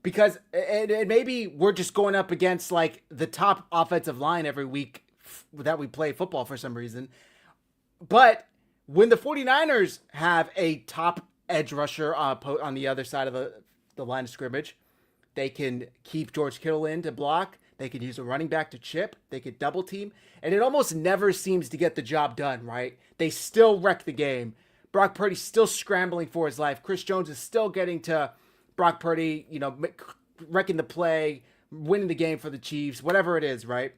Because and maybe we're just going up against, like, the top offensive line every week that we play football for some reason. But when the 49ers have a top edge rusher on the other side of the line of scrimmage, they can keep George Kittle in to block. They could use a running back to chip. They could double team. And it almost never seems to get the job done, right? They still wreck the game. Brock Purdy's still scrambling for his life. Chris Jones is still getting to Brock Purdy, wrecking the play, winning the game for the Chiefs, whatever it is, right?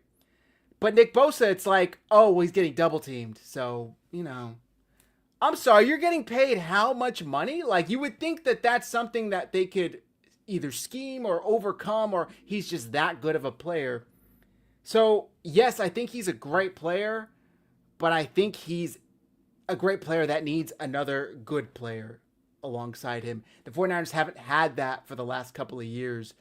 But Nick Bosa, it's like, oh, well, he's getting double teamed. So, I'm sorry, you're getting paid how much money? Like, you would think that that's something that they could either scheme or overcome, or he's just that good of a player. So, yes, I think he's a great player, but I think he's a great player that needs another good player alongside him. The 49ers haven't had that for the last couple of years.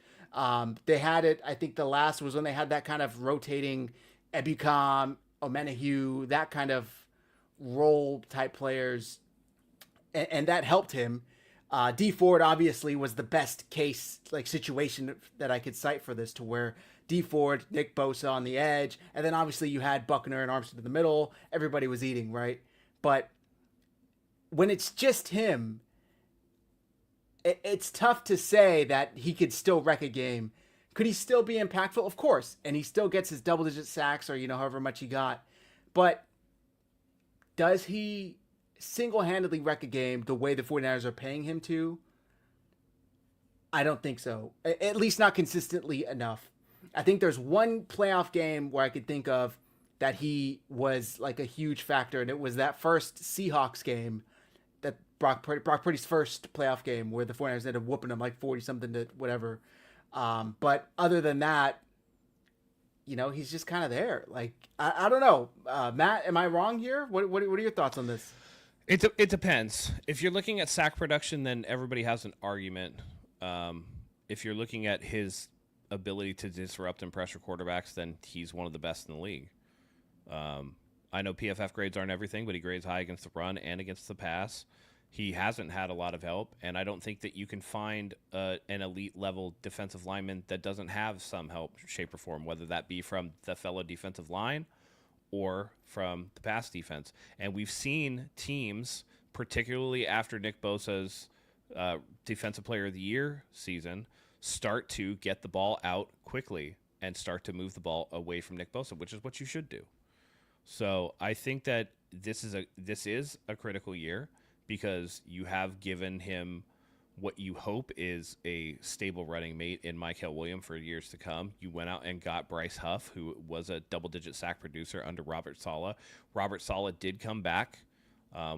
They had it, I think the last was when they had that kind of rotating Ebukam, Omenahue, that kind of role type players, and that helped him. D Ford obviously was the best case, like, situation that I could cite for this, to where D Ford, Nick Bosa on the edge, and then obviously you had Buckner and Armstead in the middle. Everybody was eating, right? But when it's just him, it's tough to say that he could still wreck a game. Could he still be impactful? Of course. And he still gets his double-digit sacks, or, however much he got. But does he single-handedly wreck a game the way the 49ers are paying him to? I don't think so. At least not consistently enough. I think there's one playoff game where I could think of that he was, like, a huge factor, and it was that first Seahawks game, that Brock Purdy's first playoff game, where the 49ers ended up whooping him like 40-something to whatever. But other than that, he's just kind of there. Like, I don't know. Matt, am I wrong here? What are your thoughts on this? It depends. If you're looking at sack production, then everybody has an argument. If you're looking at his ability to disrupt and pressure quarterbacks, then he's one of the best in the league. I know PFF grades aren't everything, but he grades high against the run and against the pass. He hasn't had a lot of help, and I don't think that you can find an elite-level defensive lineman that doesn't have some help, shape, or form, whether that be from the fellow defensive line or from the pass defense. And we've seen teams, particularly after Nick Bosa's Defensive Player of the Year season, start to get the ball out quickly and start to move the ball away from Nick Bosa, which is what you should do. So I think that this is a critical year, because you have given him what you hope is a stable running mate in Mykel Williams for years to come. You went out and got Bryce Huff, who was a double-digit sack producer under Robert Saleh. Robert Saleh did come back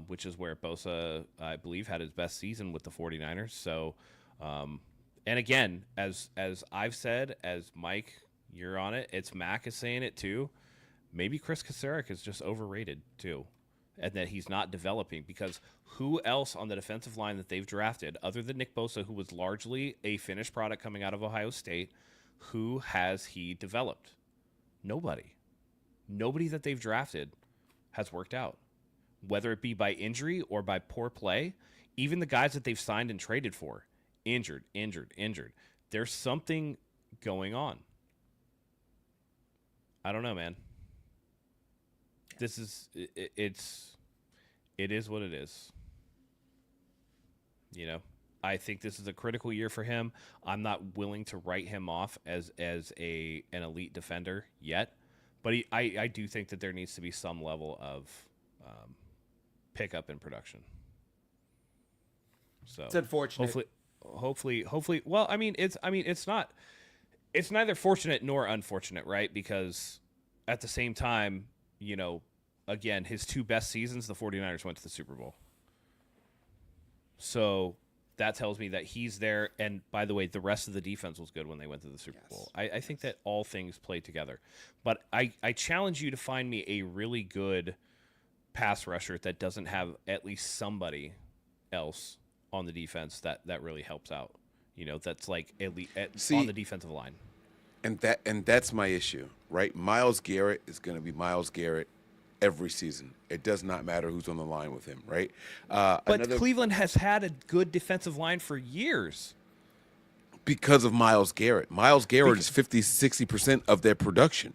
which is where Bosa, I believe, had his best season with the 49ers. So, and again, as I've said, as Mike, you're on it, it's Mac is saying it too. Maybe Chris Kasarik is just overrated too, and that he's not developing, because who else on the defensive line that they've drafted, other than Nick Bosa, who was largely a finished product coming out of Ohio State, who has he developed? Nobody. Nobody that they've drafted has worked out, whether it be by injury or by poor play. Even the guys that they've signed and traded for, injured. There's something going on. I don't know, man. This is it is what it is. You know, I think this is a critical year for him. I'm not willing to write him off as an elite defender yet, but I do think that there needs to be some level of pickup in production. So It's unfortunate. Hopefully. Well, it's neither fortunate nor unfortunate, right? Because at the same time, you know, again, his two best seasons, the 49ers went to the Super Bowl. So that tells me that he's there. And by the way, the rest of the defense was good when they went to the Super Bowl. I think that all things play together. But I challenge you to find me a really good pass rusher that doesn't have at least somebody else on the defense that really helps out. You know, that's like elite on the defensive line. And that's my issue, right? Myles Garrett is going to be Myles Garrett every season. It does not matter who's on the line with him, right? But Cleveland has had a good defensive line for years. Because of Myles Garrett. Myles Garrett is 50-60% of their production.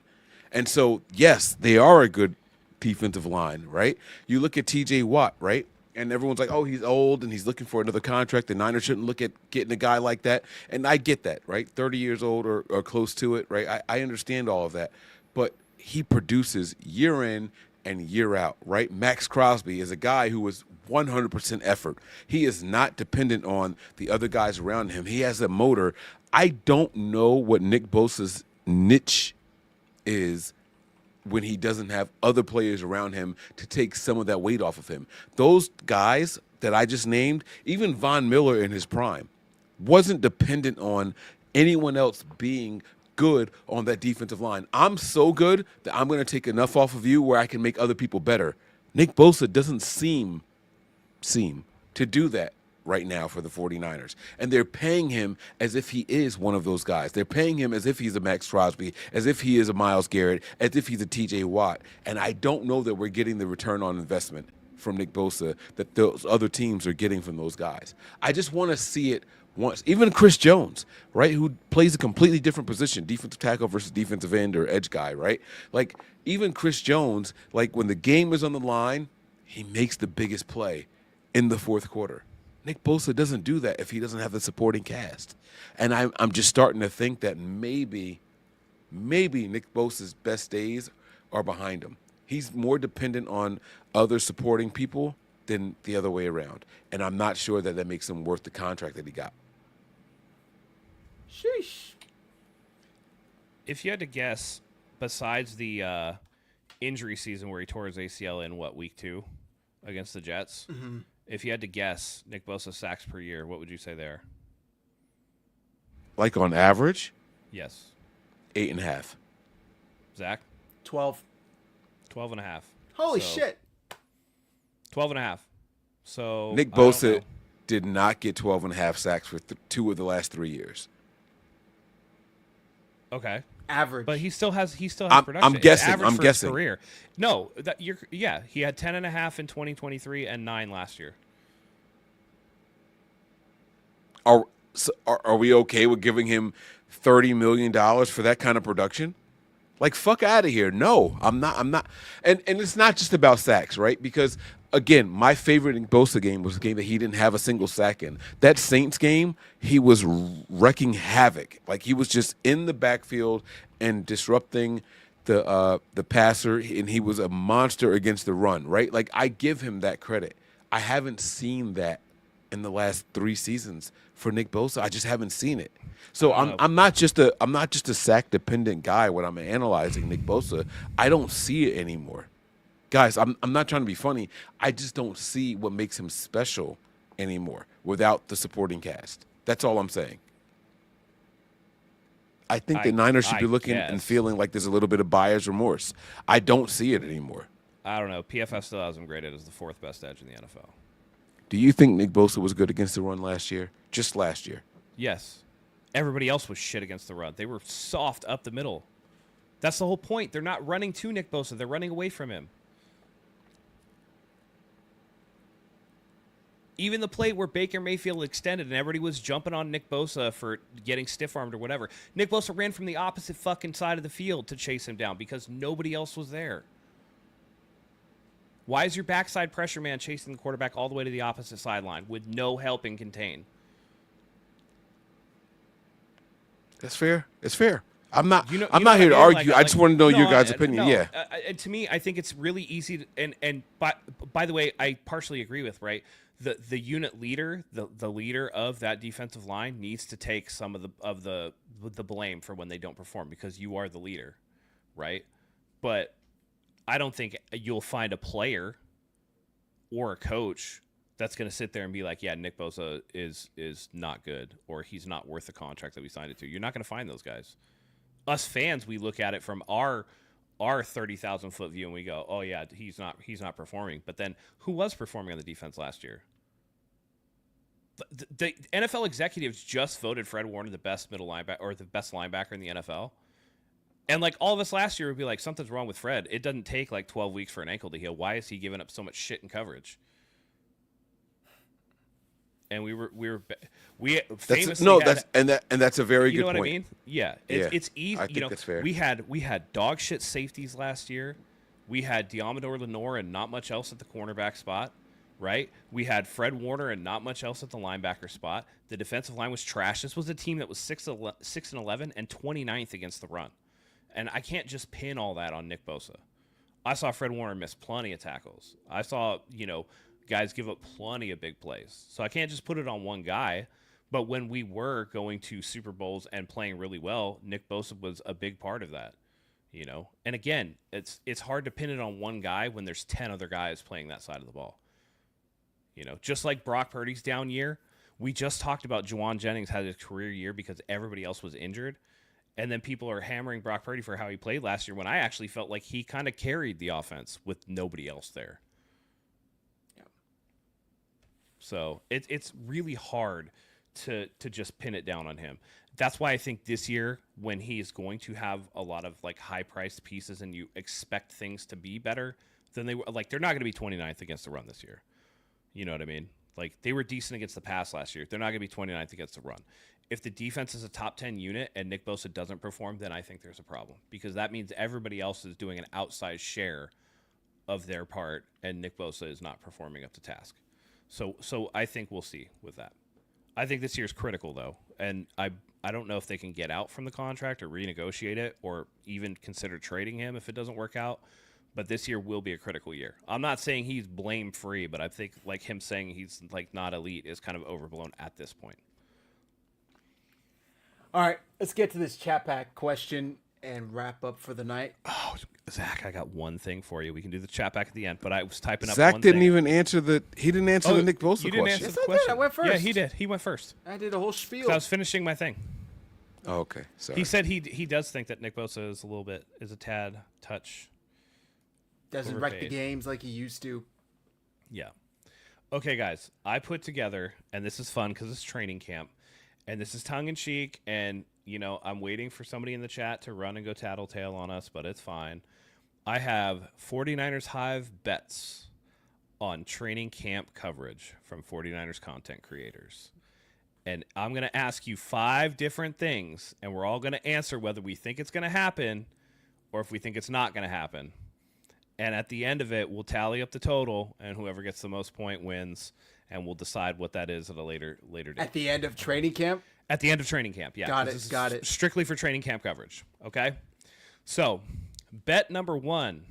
And so, yes, they are a good defensive line, right? You look at T.J. Watt, right? And everyone's like, oh, he's old and he's looking for another contract. The Niners shouldn't look at getting a guy like that. And I get that, right? 30 years old or close to it, right? I understand all of that. But he produces year in and year out, right? Max Crosby is a guy who is 100% effort. He is not dependent on the other guys around him. He has a motor. I don't know what Nick Bosa's niche is when he doesn't have other players around him to take some of that weight off of him. Those guys that I just named, even Von Miller in his prime, wasn't dependent on anyone else being good on that defensive line. I'm so good that I'm going to take enough off of you where I can make other people better. Nick Bosa doesn't seem to do that right now for the 49ers. And they're paying him as if he is one of those guys. They're paying him as if he's a Max Crosby, as if he is a Myles Garrett, as if he's a TJ Watt. And I don't know that we're getting the return on investment from Nick Bosa that those other teams are getting from those guys. I just want to see it once. Even Chris Jones, right, who plays a completely different position, defensive tackle versus defensive end or edge guy, right? Like, even Chris Jones, like, when the game is on the line, he makes the biggest play in the fourth quarter. Nick Bosa doesn't do that if he doesn't have the supporting cast. And I'm just starting to think that maybe Nick Bosa's best days are behind him. He's more dependent on other supporting people than the other way around. And I'm not sure that makes him worth the contract that he got. Sheesh. If you had to guess, besides the injury season where he tore his ACL in, week 2 against the Jets? Mm-hmm. If you had to guess Nick Bosa sacks per year, what would you say there? Like on average? Yes. 8.5. Zach? 12. 12.5. Holy shit. 12.5. So Nick Bosa did not get 12.5 sacks for 2 of the last 3 years. Okay. Average. But he still has production. I'm guessing. Average I'm for guessing. His career. No, he had 10.5 in 2023 and 9 last year. Are we okay with giving him $30 million for that kind of production? Like, fuck out of here. No, I'm not. And it's not just about sacks, right? Because, again, my favorite Bosa game was a game that he didn't have a single sack in. That Saints game, he was wrecking havoc. Like, he was just in the backfield and disrupting the passer, and he was a monster against the run, right? Like, I give him that credit. I haven't seen that in the last 3 seasons for Nick Bosa. I just haven't seen it. So I'm not just a sack dependent guy when I'm analyzing Nick Bosa. I don't see it anymore. Guys, I'm not trying to be funny. I just don't see what makes him special anymore without the supporting cast. That's all I'm saying. I think the Niners should be looking and feeling like there's a little bit of buyer's remorse. I don't see it anymore. I don't know. PFF still has him graded as the 4th best edge in the NFL. Do you think Nick Bosa was good against the run last year? Just last year? Yes. Everybody else was shit against the run. They were soft up the middle. That's the whole point. They're not running to Nick Bosa. They're running away from him. Even the play where Baker Mayfield extended and everybody was jumping on Nick Bosa for getting stiff-armed or whatever. Nick Bosa ran from the opposite fucking side of the field to chase him down because nobody else was there. Why is your backside pressure man chasing the quarterback all the way to the opposite sideline with no help in contain? That's fair. It's fair. I'm not here to argue. I just want to know your guys' opinion. Yeah. To me, I think it's really easy to, and by the way, I partially agree with, right? The unit leader, the leader of that defensive line needs to take some of the blame for when they don't perform because you are the leader, right? But I don't think you'll find a player or a coach that's going to sit there and be like, yeah, Nick Bosa is not good or he's not worth the contract that we signed it to. You're not going to find those guys. Us fans, we look at it from our 30,000-foot view and we go, oh yeah, he's not performing. But then who was performing on the defense last year? The NFL executives just voted Fred Warner the best middle linebacker or the best linebacker in the NFL. And like all of us last year would be like, something's wrong with Fred. It doesn't take like 12 weeks for an ankle to heal. Why is he giving up so much shit in coverage? And we famously that's a very good point. You know what I mean? Yeah, it's easy. I think that's fair. We had dog shit safeties last year. We had Diamador Lenore and not much else at the cornerback spot, right? We had Fred Warner and not much else at the linebacker spot. The defensive line was trash. This was a team that was 6-11 and 29th against the run. And I can't just pin all that on Nick Bosa. I saw Fred Warner miss plenty of tackles. I saw, guys give up plenty of big plays. So I can't just put it on one guy. But when we were going to Super Bowls and playing really well, Nick Bosa was a big part of that. And again, it's hard to pin it on one guy when there's 10 other guys playing that side of the ball. Just like Brock Purdy's down year, we just talked about Jauan Jennings had a career year because everybody else was injured. And then people are hammering Brock Purdy for how he played last year when I actually felt like he kind of carried the offense with nobody else there. Yeah. So it's really hard to just pin it down on him. That's why I think this year when he is going to have a lot of like high-priced pieces and you expect things to be better than they were, like they're not going to be 29th against the run this year. You know what I mean? Like they were decent against the pass last year. They're not going to be 29th against the run. If the defense is a top 10 unit and Nick Bosa doesn't perform, then I think there's a problem because that means everybody else is doing an outsized share of their part and Nick Bosa is not performing up to task. So I think we'll see with that. I think this year's critical though, and I don't know if they can get out from the contract or renegotiate it or even consider trading him if it doesn't work out. But this year will be a critical year. I'm not saying he's blame free, but I think like him saying he's like not elite is kind of overblown at this point. All right, let's get to this chat pack question and wrap up for the night. Oh, Zach, I got one thing for you. We can do the chat back at the end, but I was typing up Zach one didn't thing. even answer the Nick Bosa you didn't question. answer the Yes, I question. did. I went first. Yeah, he did. He went first. I did a whole spiel. So I was finishing my thing. Oh, okay, sorry. He said he does think that Nick Bosa is a tad touch. Doesn't overpaid. wreck the games like he used to. Yeah. Okay, guys, I put together, and this is fun because it's training camp, and this is tongue-in-cheek, and, I'm waiting for somebody in the chat to run and go tattletale on us, but it's fine. I have 49ersHive bets on training camp coverage from 49ers content creators. And I'm going to ask you 5 different things, and we're all going to answer whether we think it's going to happen or if we think it's not going to happen. And at the end of it, we'll tally up the total, and whoever gets the most point wins, and we'll decide what that is at a later date. At the end of training camp? At the end of training camp, yeah. Got This it. is strictly for training camp coverage, okay? So, bet number 1,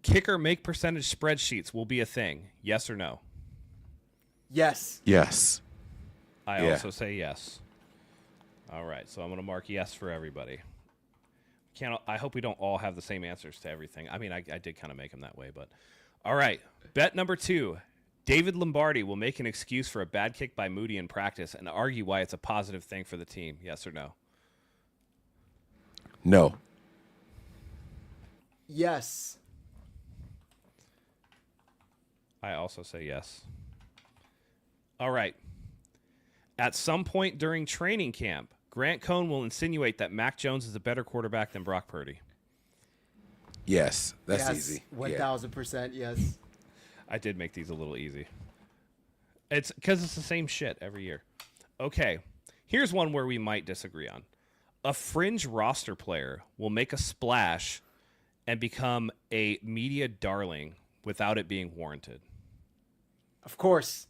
kicker make percentage spreadsheets will be a thing, yes or no? Yes. Yes. I also say yes. All right, so I'm going to mark yes for everybody. I hope we don't all have the same answers to everything. I mean, I did kind of make them that way, but all right. Bet number 2. David Lombardi will make an excuse for a bad kick by Moody in practice and argue why it's a positive thing for the team. Yes or no? No. Yes. I also say yes. All right. At some point during training camp, Grant Cohn will insinuate that Mac Jones is a better quarterback than Brock Purdy. Yes, that's Yes, easy. 1,000% yes. I did make these a little easy. It's because it's the same shit every year. Okay, here's one where we might disagree on. A fringe roster player will make a splash and become a media darling without it being warranted. Of course.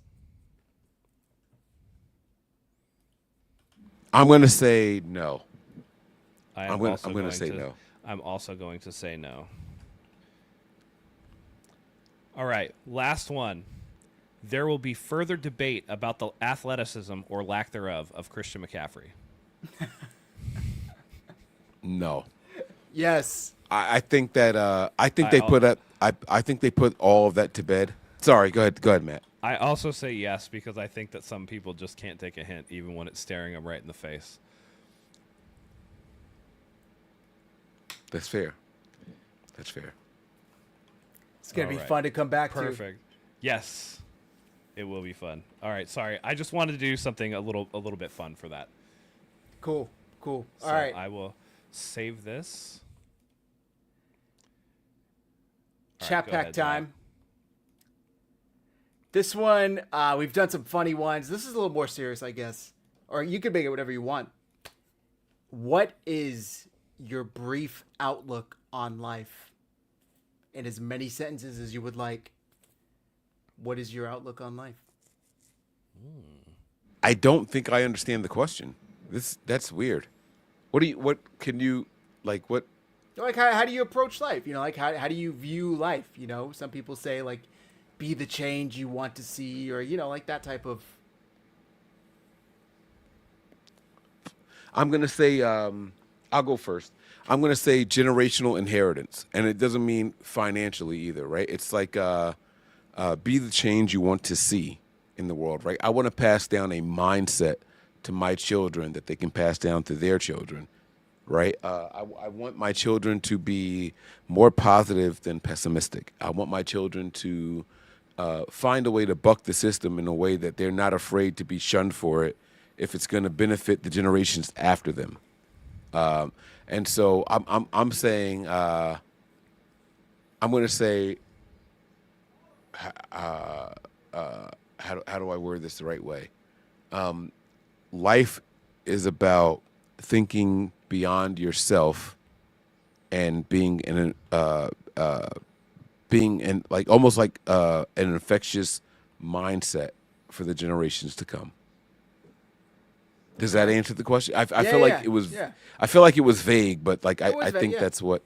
I'm going to say no. I'm going to say no. I'm also going to say no. All right, last one. There will be further debate about the athleticism or lack thereof of Christian McCaffrey. No. Yes. I think that I think they put all of that to bed. Sorry, go ahead, Matt. I also say yes because I think that some people just can't take a hint even when it's staring them right in the face. That's fair. That's fair. It's going to All be right. fun to come back to. Perfect. Yes. It will be fun. All right, sorry. I just wanted to do something a little bit fun for that. Cool. All So right. I will save this. All right, Chat go pack ahead, time. Matt. This one, we've done some funny ones. This is a little more serious, I guess. Or you could make it whatever you want. What is your brief outlook on life? In as many sentences as you would like. What is your outlook on life? I don't think I understand the question. That's weird. What Like, how do you approach life? You know, like, how do you view life? You know, some people say, like, be the change you want to see, or, you know, like that type of... I'm going to say I'll go first. I'm going to say generational inheritance, and it doesn't mean financially either, right? It's like be the change you want to see in the world, right? I want to pass down a mindset to my children that they can pass down to their children, right? I want my children to be more positive than pessimistic. I want my children to find a way to buck the system in a way that they're not afraid to be shunned for it if it's going to benefit the generations after them. And so I'm saying I'm going to say how do I word this the right way? Life is about thinking beyond yourself and being like almost like an infectious mindset for the generations to come. Does that answer the question? I feel like it was. Yeah. I feel like it was vague, but like It was I vague, think yeah. that's what.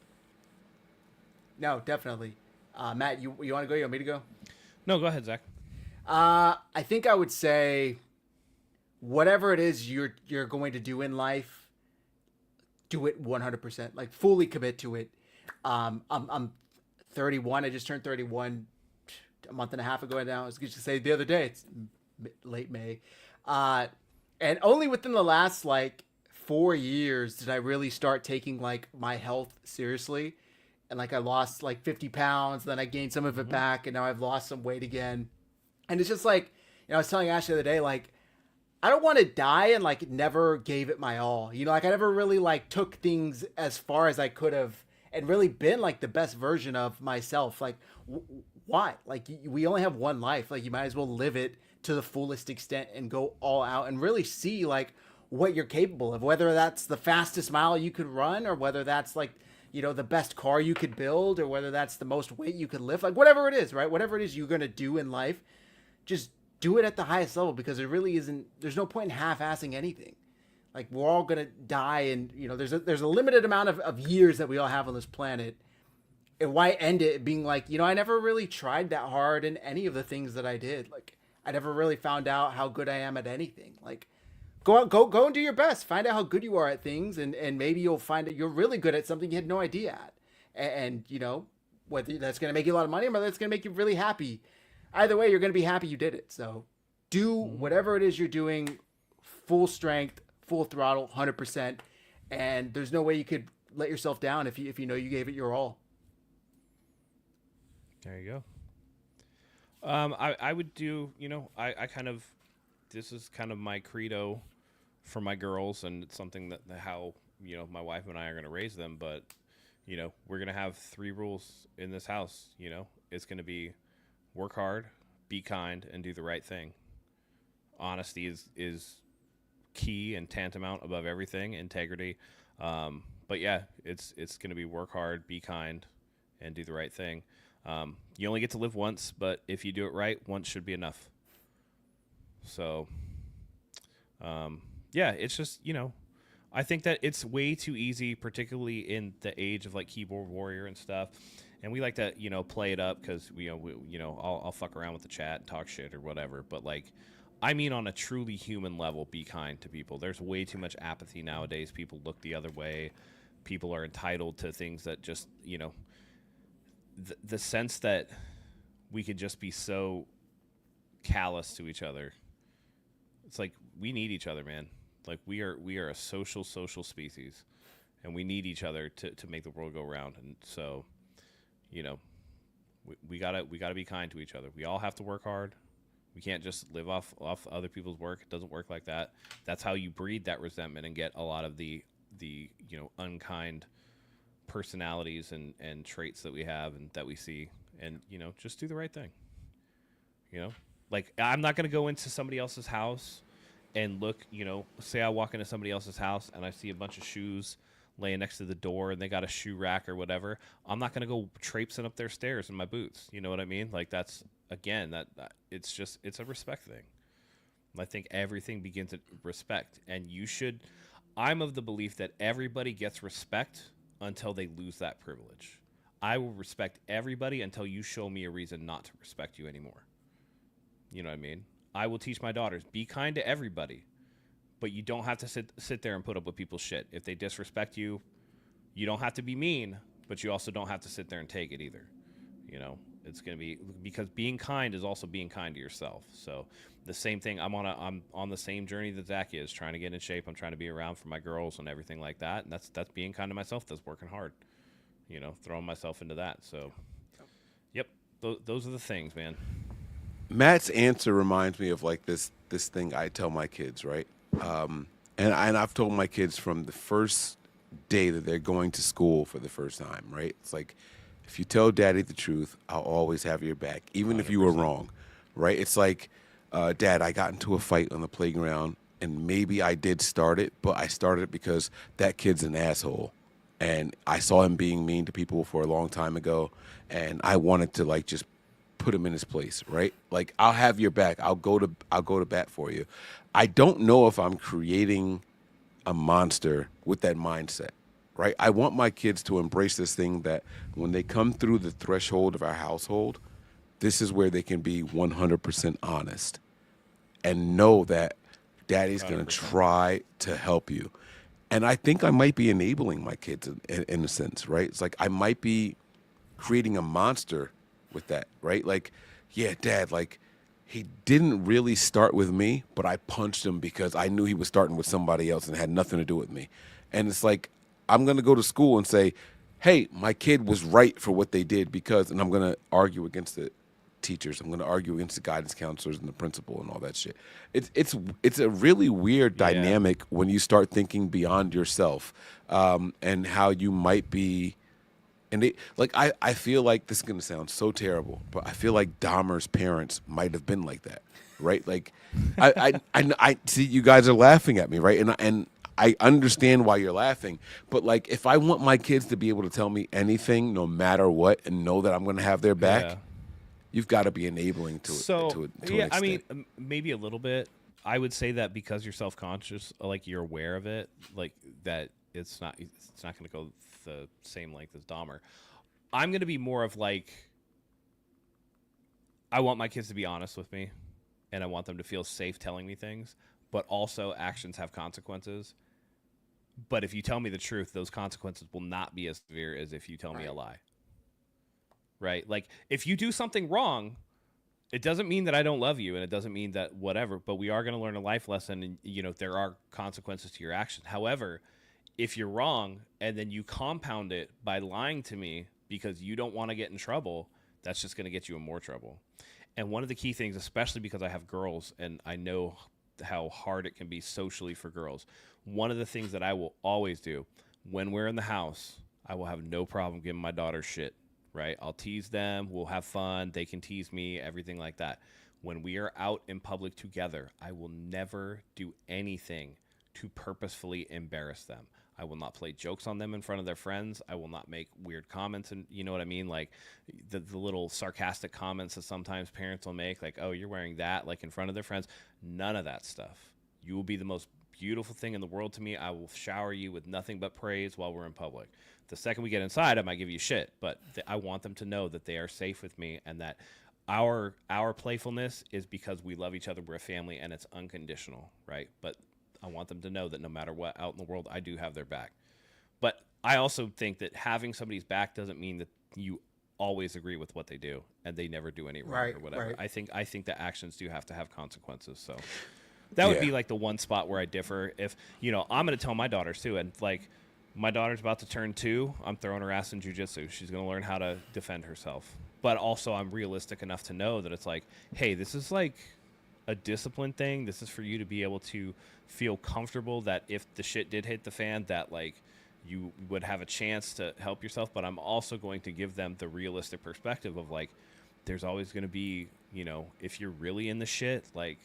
No, definitely. Matt, you want to go? You want me to go? No, go ahead, Zach. I think I would say whatever it is you're going to do in life, do it 100%. Like, fully commit to it. I'm 31. I just turned 31 a month and a half ago now. I was going to say the other day. It's late May. And only within the last, like, 4 years did I really start taking, like, my health seriously. And, like, I lost, like, 50 pounds. Then I gained some of it back. And now I've lost some weight again. And it's just like, you know, I was telling Ashley the other day, like, I don't want to die and, like, never gave it my all. You know, like, I never really, like, took things as far as I could have and really been, like, the best version of myself. Like, why? Like, we only have one life. Like, you might as well live it to the fullest extent and go all out and really see, like, what you're capable of, whether that's the fastest mile you could run or whether that's, like, you know, the best car you could build or whether that's the most weight you could lift, like, whatever it is, right? Whatever it is you're going to do in life, just do it at the highest level, because it really isn't, there's no point in half-assing anything. Like, we're all going to die, and, you know, there's a limited amount of years that we all have on this planet. And why end it being like, you know, I never really tried that hard in any of the things that I did. Like, I never really found out how good I am at anything. Like, go out, go and do your best. Find out how good you are at things, and maybe you'll find that you're really good at something you had no idea at. And you know, whether that's going to make you a lot of money or whether it's going to make you really happy, either way, you're going to be happy you did it. So do whatever it is you're doing, full strength, full throttle, 100%. And there's no way you could let yourself down if you know you gave it your all. There you go. I would do, I kind of, this is kind of my credo for my girls, and it's something that how, my wife and I are going to raise them. But, we're going to have 3 rules in this house. It's going to be work hard, be kind, and do the right thing. Honesty is key and tantamount above everything. Integrity. But yeah, it's going to be work hard, be kind, and do the right thing. You only get to live once, but if you do it right, once should be enough. So, yeah, it's just, I think that it's way too easy, particularly in the age of like keyboard warrior and stuff. And we like to, play it up because I'll fuck around with the chat and talk shit or whatever. But like, I mean, on a truly human level, be kind to people. There's way too much apathy nowadays. People look the other way. People are entitled to things that just, the sense that we could just be so callous to each other. It's like we need each other, man. Like we are a social species, and we need each other to make the world go round. And so, we gotta be kind to each other. We all have to work hard. We can't just live off other people's work. It doesn't work like that. That's how you breed that resentment and get a lot of the unkind personalities and traits that we have and that we see. And just do the right thing. Like I'm not gonna go into somebody else's house and look. Say I walk into somebody else's house and I see a bunch of shoes laying next to the door and they got a shoe rack or whatever. I'm not gonna go traipsing up their stairs in my boots. You know what I mean? Like that's again that it's a respect thing. I think everything begins at respect, and I'm of the belief that everybody gets respect until they lose that privilege. I will respect everybody until you show me a reason not to respect you anymore. You know what I mean? I will teach my daughters, be kind to everybody, but you don't have to sit there and put up with people's shit. If they disrespect you, you don't have to be mean, but you also don't have to sit there and take it either. It's going to be, because being kind is also being kind to yourself. So the same thing, I'm on the same journey that Zach is, trying to get in shape. I'm trying to be around for my girls and everything like that. And that's being kind to myself. That's working hard, throwing myself into that. So, yep, those are the things, man. Matt's answer reminds me of like this thing I tell my kids, right? And I've told my kids from the first day that they're going to school for the first time, right? It's like, if you tell Daddy the truth, I'll always have your back, even 100%. If you were wrong, right? It's like, Dad, I got into a fight on the playground, and maybe I did start it, but I started it because that kid's an asshole, and I saw him being mean to people for a long time ago, and I wanted to like just put him in his place, right? Like, I'll have your back. I'll go to bat for you. I don't know if I'm creating a monster with that mindset. Right? I want my kids to embrace this thing that when they come through the threshold of our household, this is where they can be 100% honest and know that Daddy's going to try to help you. And I think I might be enabling my kids in a sense, right? It's like I might be creating a monster with that, right? Like, yeah, Dad, like he didn't really start with me, but I punched him because I knew he was starting with somebody else and had nothing to do with me. And it's like, I'm going to go to school and say, hey, my kid was right for what they did because, and I'm going to argue against the teachers. I'm going to argue against the guidance counselors and the principal and all that shit. It's a really weird dynamic when you start thinking beyond yourself, and how you might be. And I feel like this is going to sound so terrible, but I feel like Dahmer's parents might have been like that, right? Like, I see you guys are laughing at me, right? And I understand why you're laughing, but like if I want my kids to be able to tell me anything, no matter what, and know that I'm going to have their back, you've got to be enabling to an extent. I mean, maybe a little bit. I would say that because you're self-conscious, like you're aware of it, like that it's not going to go the same length as Dahmer. I'm going to be more of like, I want my kids to be honest with me, and I want them to feel safe telling me things. but also actions have consequences. But if you tell me the truth, those consequences will not be as severe as if you tell me a lie. Right? Like, if you do something wrong, it doesn't mean that I don't love you, and it doesn't mean that whatever, but we are going to learn a life lesson, and, you know, there are consequences to your actions. However, if you're wrong and then you compound it by lying to me because you don't want to get in trouble, that's just going to get you in more trouble. And one of the key things, especially because I have girls and I know how hard it can be socially for girls, one of the things that I will always do when we're in the house, I will have no problem giving my daughter shit, right? I'll tease them. We'll have fun. They can tease me, everything like that. When we are out in public together, I will never do anything to purposefully embarrass them. I will not play jokes on them in front of their friends. I will not make weird comments, and you know what I mean? Like the little sarcastic comments that sometimes parents will make, like, oh, you're wearing that, like in front of their friends. None of that stuff. You will be the most beautiful thing in the world to me. I will shower you with nothing but praise while we're in public. The second we get inside, I might give you shit, but I want them to know that they are safe with me and that our playfulness is because we love each other. We're a family, and it's unconditional, right? But I want them to know that no matter what out in the world, I do have their back. But I also think that having somebody's back doesn't mean that you always agree with what they do and they never do any wrong or whatever. Right. I think that actions do have to have consequences. So that would be like the one spot where I differ. If, you know, I'm going to tell my daughters too, and like my daughter's about to turn 2, I'm throwing her ass in jiu-jitsu. She's going to learn how to defend herself. But also I'm realistic enough to know that it's like, hey, this is like a discipline thing. This is for you to be able to feel comfortable that if the shit did hit the fan, that like you would have a chance to help yourself. But I'm also going to give them the realistic perspective of like, there's always going to be, you know, if you're really in the shit, like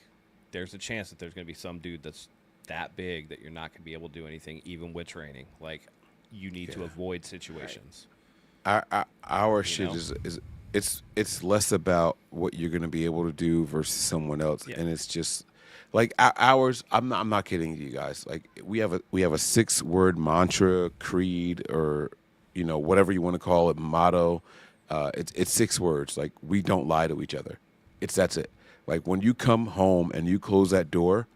there's a chance that there's going to be some dude that's that big that you're not going to be able to do anything, even with training. Like you need to avoid situations. Our shit is it's less about what you're going to be able to do versus someone else, and it's just like ours. I'm not kidding you guys. Like we have a 6-word mantra, creed, or you know whatever you want to call it, motto. It's 6 words. Like we don't lie to each other. That's it. Like when you come home and you close that door,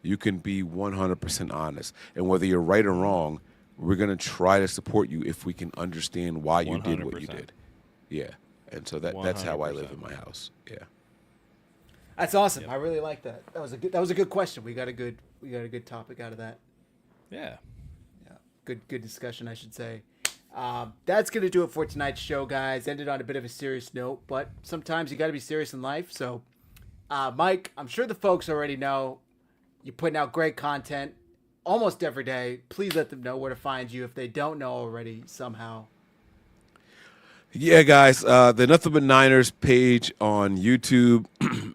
you can be 100% honest, and whether you're right or wrong, we're gonna try to support you if we can understand why you 100%. Did what you did. Yeah. And so that's how I live in my house. Yeah. That's awesome. I really like that. That was a good question. We got a good topic out of that. Yeah. Yeah. Good discussion, I should say. That's gonna do it for tonight's show, guys. Ended on a bit of a serious note, but sometimes you got to be serious in life. So, Mike, I'm sure the folks already know you're putting out great content almost every day. Please let them know where to find you if they don't know already somehow. Yeah, guys, the Nothing But Niners page on YouTube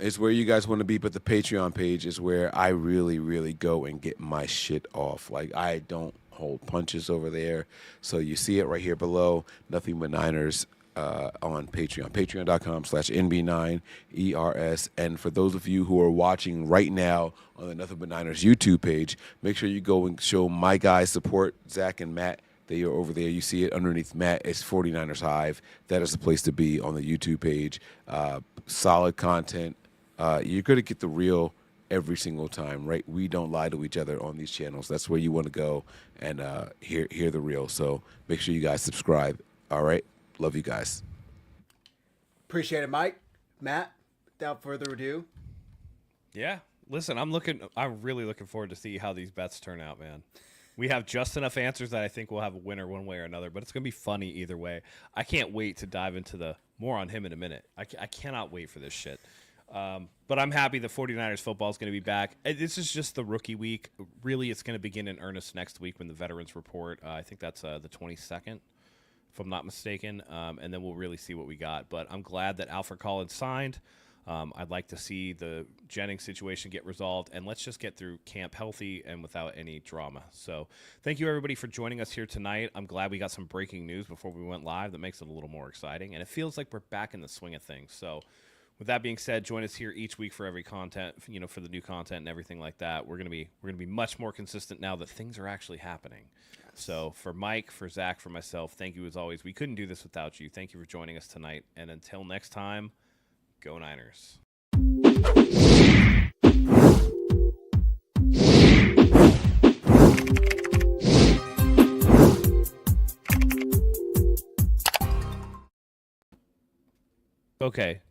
is where you guys want to be, but the Patreon page is where I really, really go and get my shit off. Like, I don't hold punches over there. So you see it right here below, Nothing But Niners on Patreon, patreon.com/NB9ERS. And for those of you who are watching right now on the Nothing But Niners YouTube page, make sure you go and show my guys support, Zach and Matt. They are over there. You see it underneath Matt. It's 49ersHive. That is the place to be on the YouTube page. Solid content. You're going to get the real every single time, right? We don't lie to each other on these channels. That's where you want to go and hear the real. So make sure you guys subscribe. All right? Love you guys. Appreciate it, Mike. Matt, without further ado. Yeah. Listen, I'm really looking forward to see how these bets turn out, man. We have just enough answers that I think we'll have a winner one way or another, but it's going to be funny either way. I can't wait to dive into more on him in a minute. I cannot wait for this shit. But I'm happy the 49ers football is going to be back. This is just the rookie week. Really, it's going to begin in earnest next week when the veterans report. I think that's the 22nd, if I'm not mistaken, and then we'll really see what we got. But I'm glad that Alfred Collins signed. I'd like to see the Jennings situation get resolved, and let's just get through camp healthy and without any drama. So thank you, everybody, for joining us here tonight. I'm glad we got some breaking news before we went live. That makes it a little more exciting, and it feels like we're back in the swing of things. So with that being said, join us here each week for every content, for the new content and everything like that. We're gonna be much more consistent now that things are actually happening. Yes. So for Mike, for Zach, for myself, thank you as always. We couldn't do this without you. Thank you for joining us tonight, and until next time, go Niners. Okay,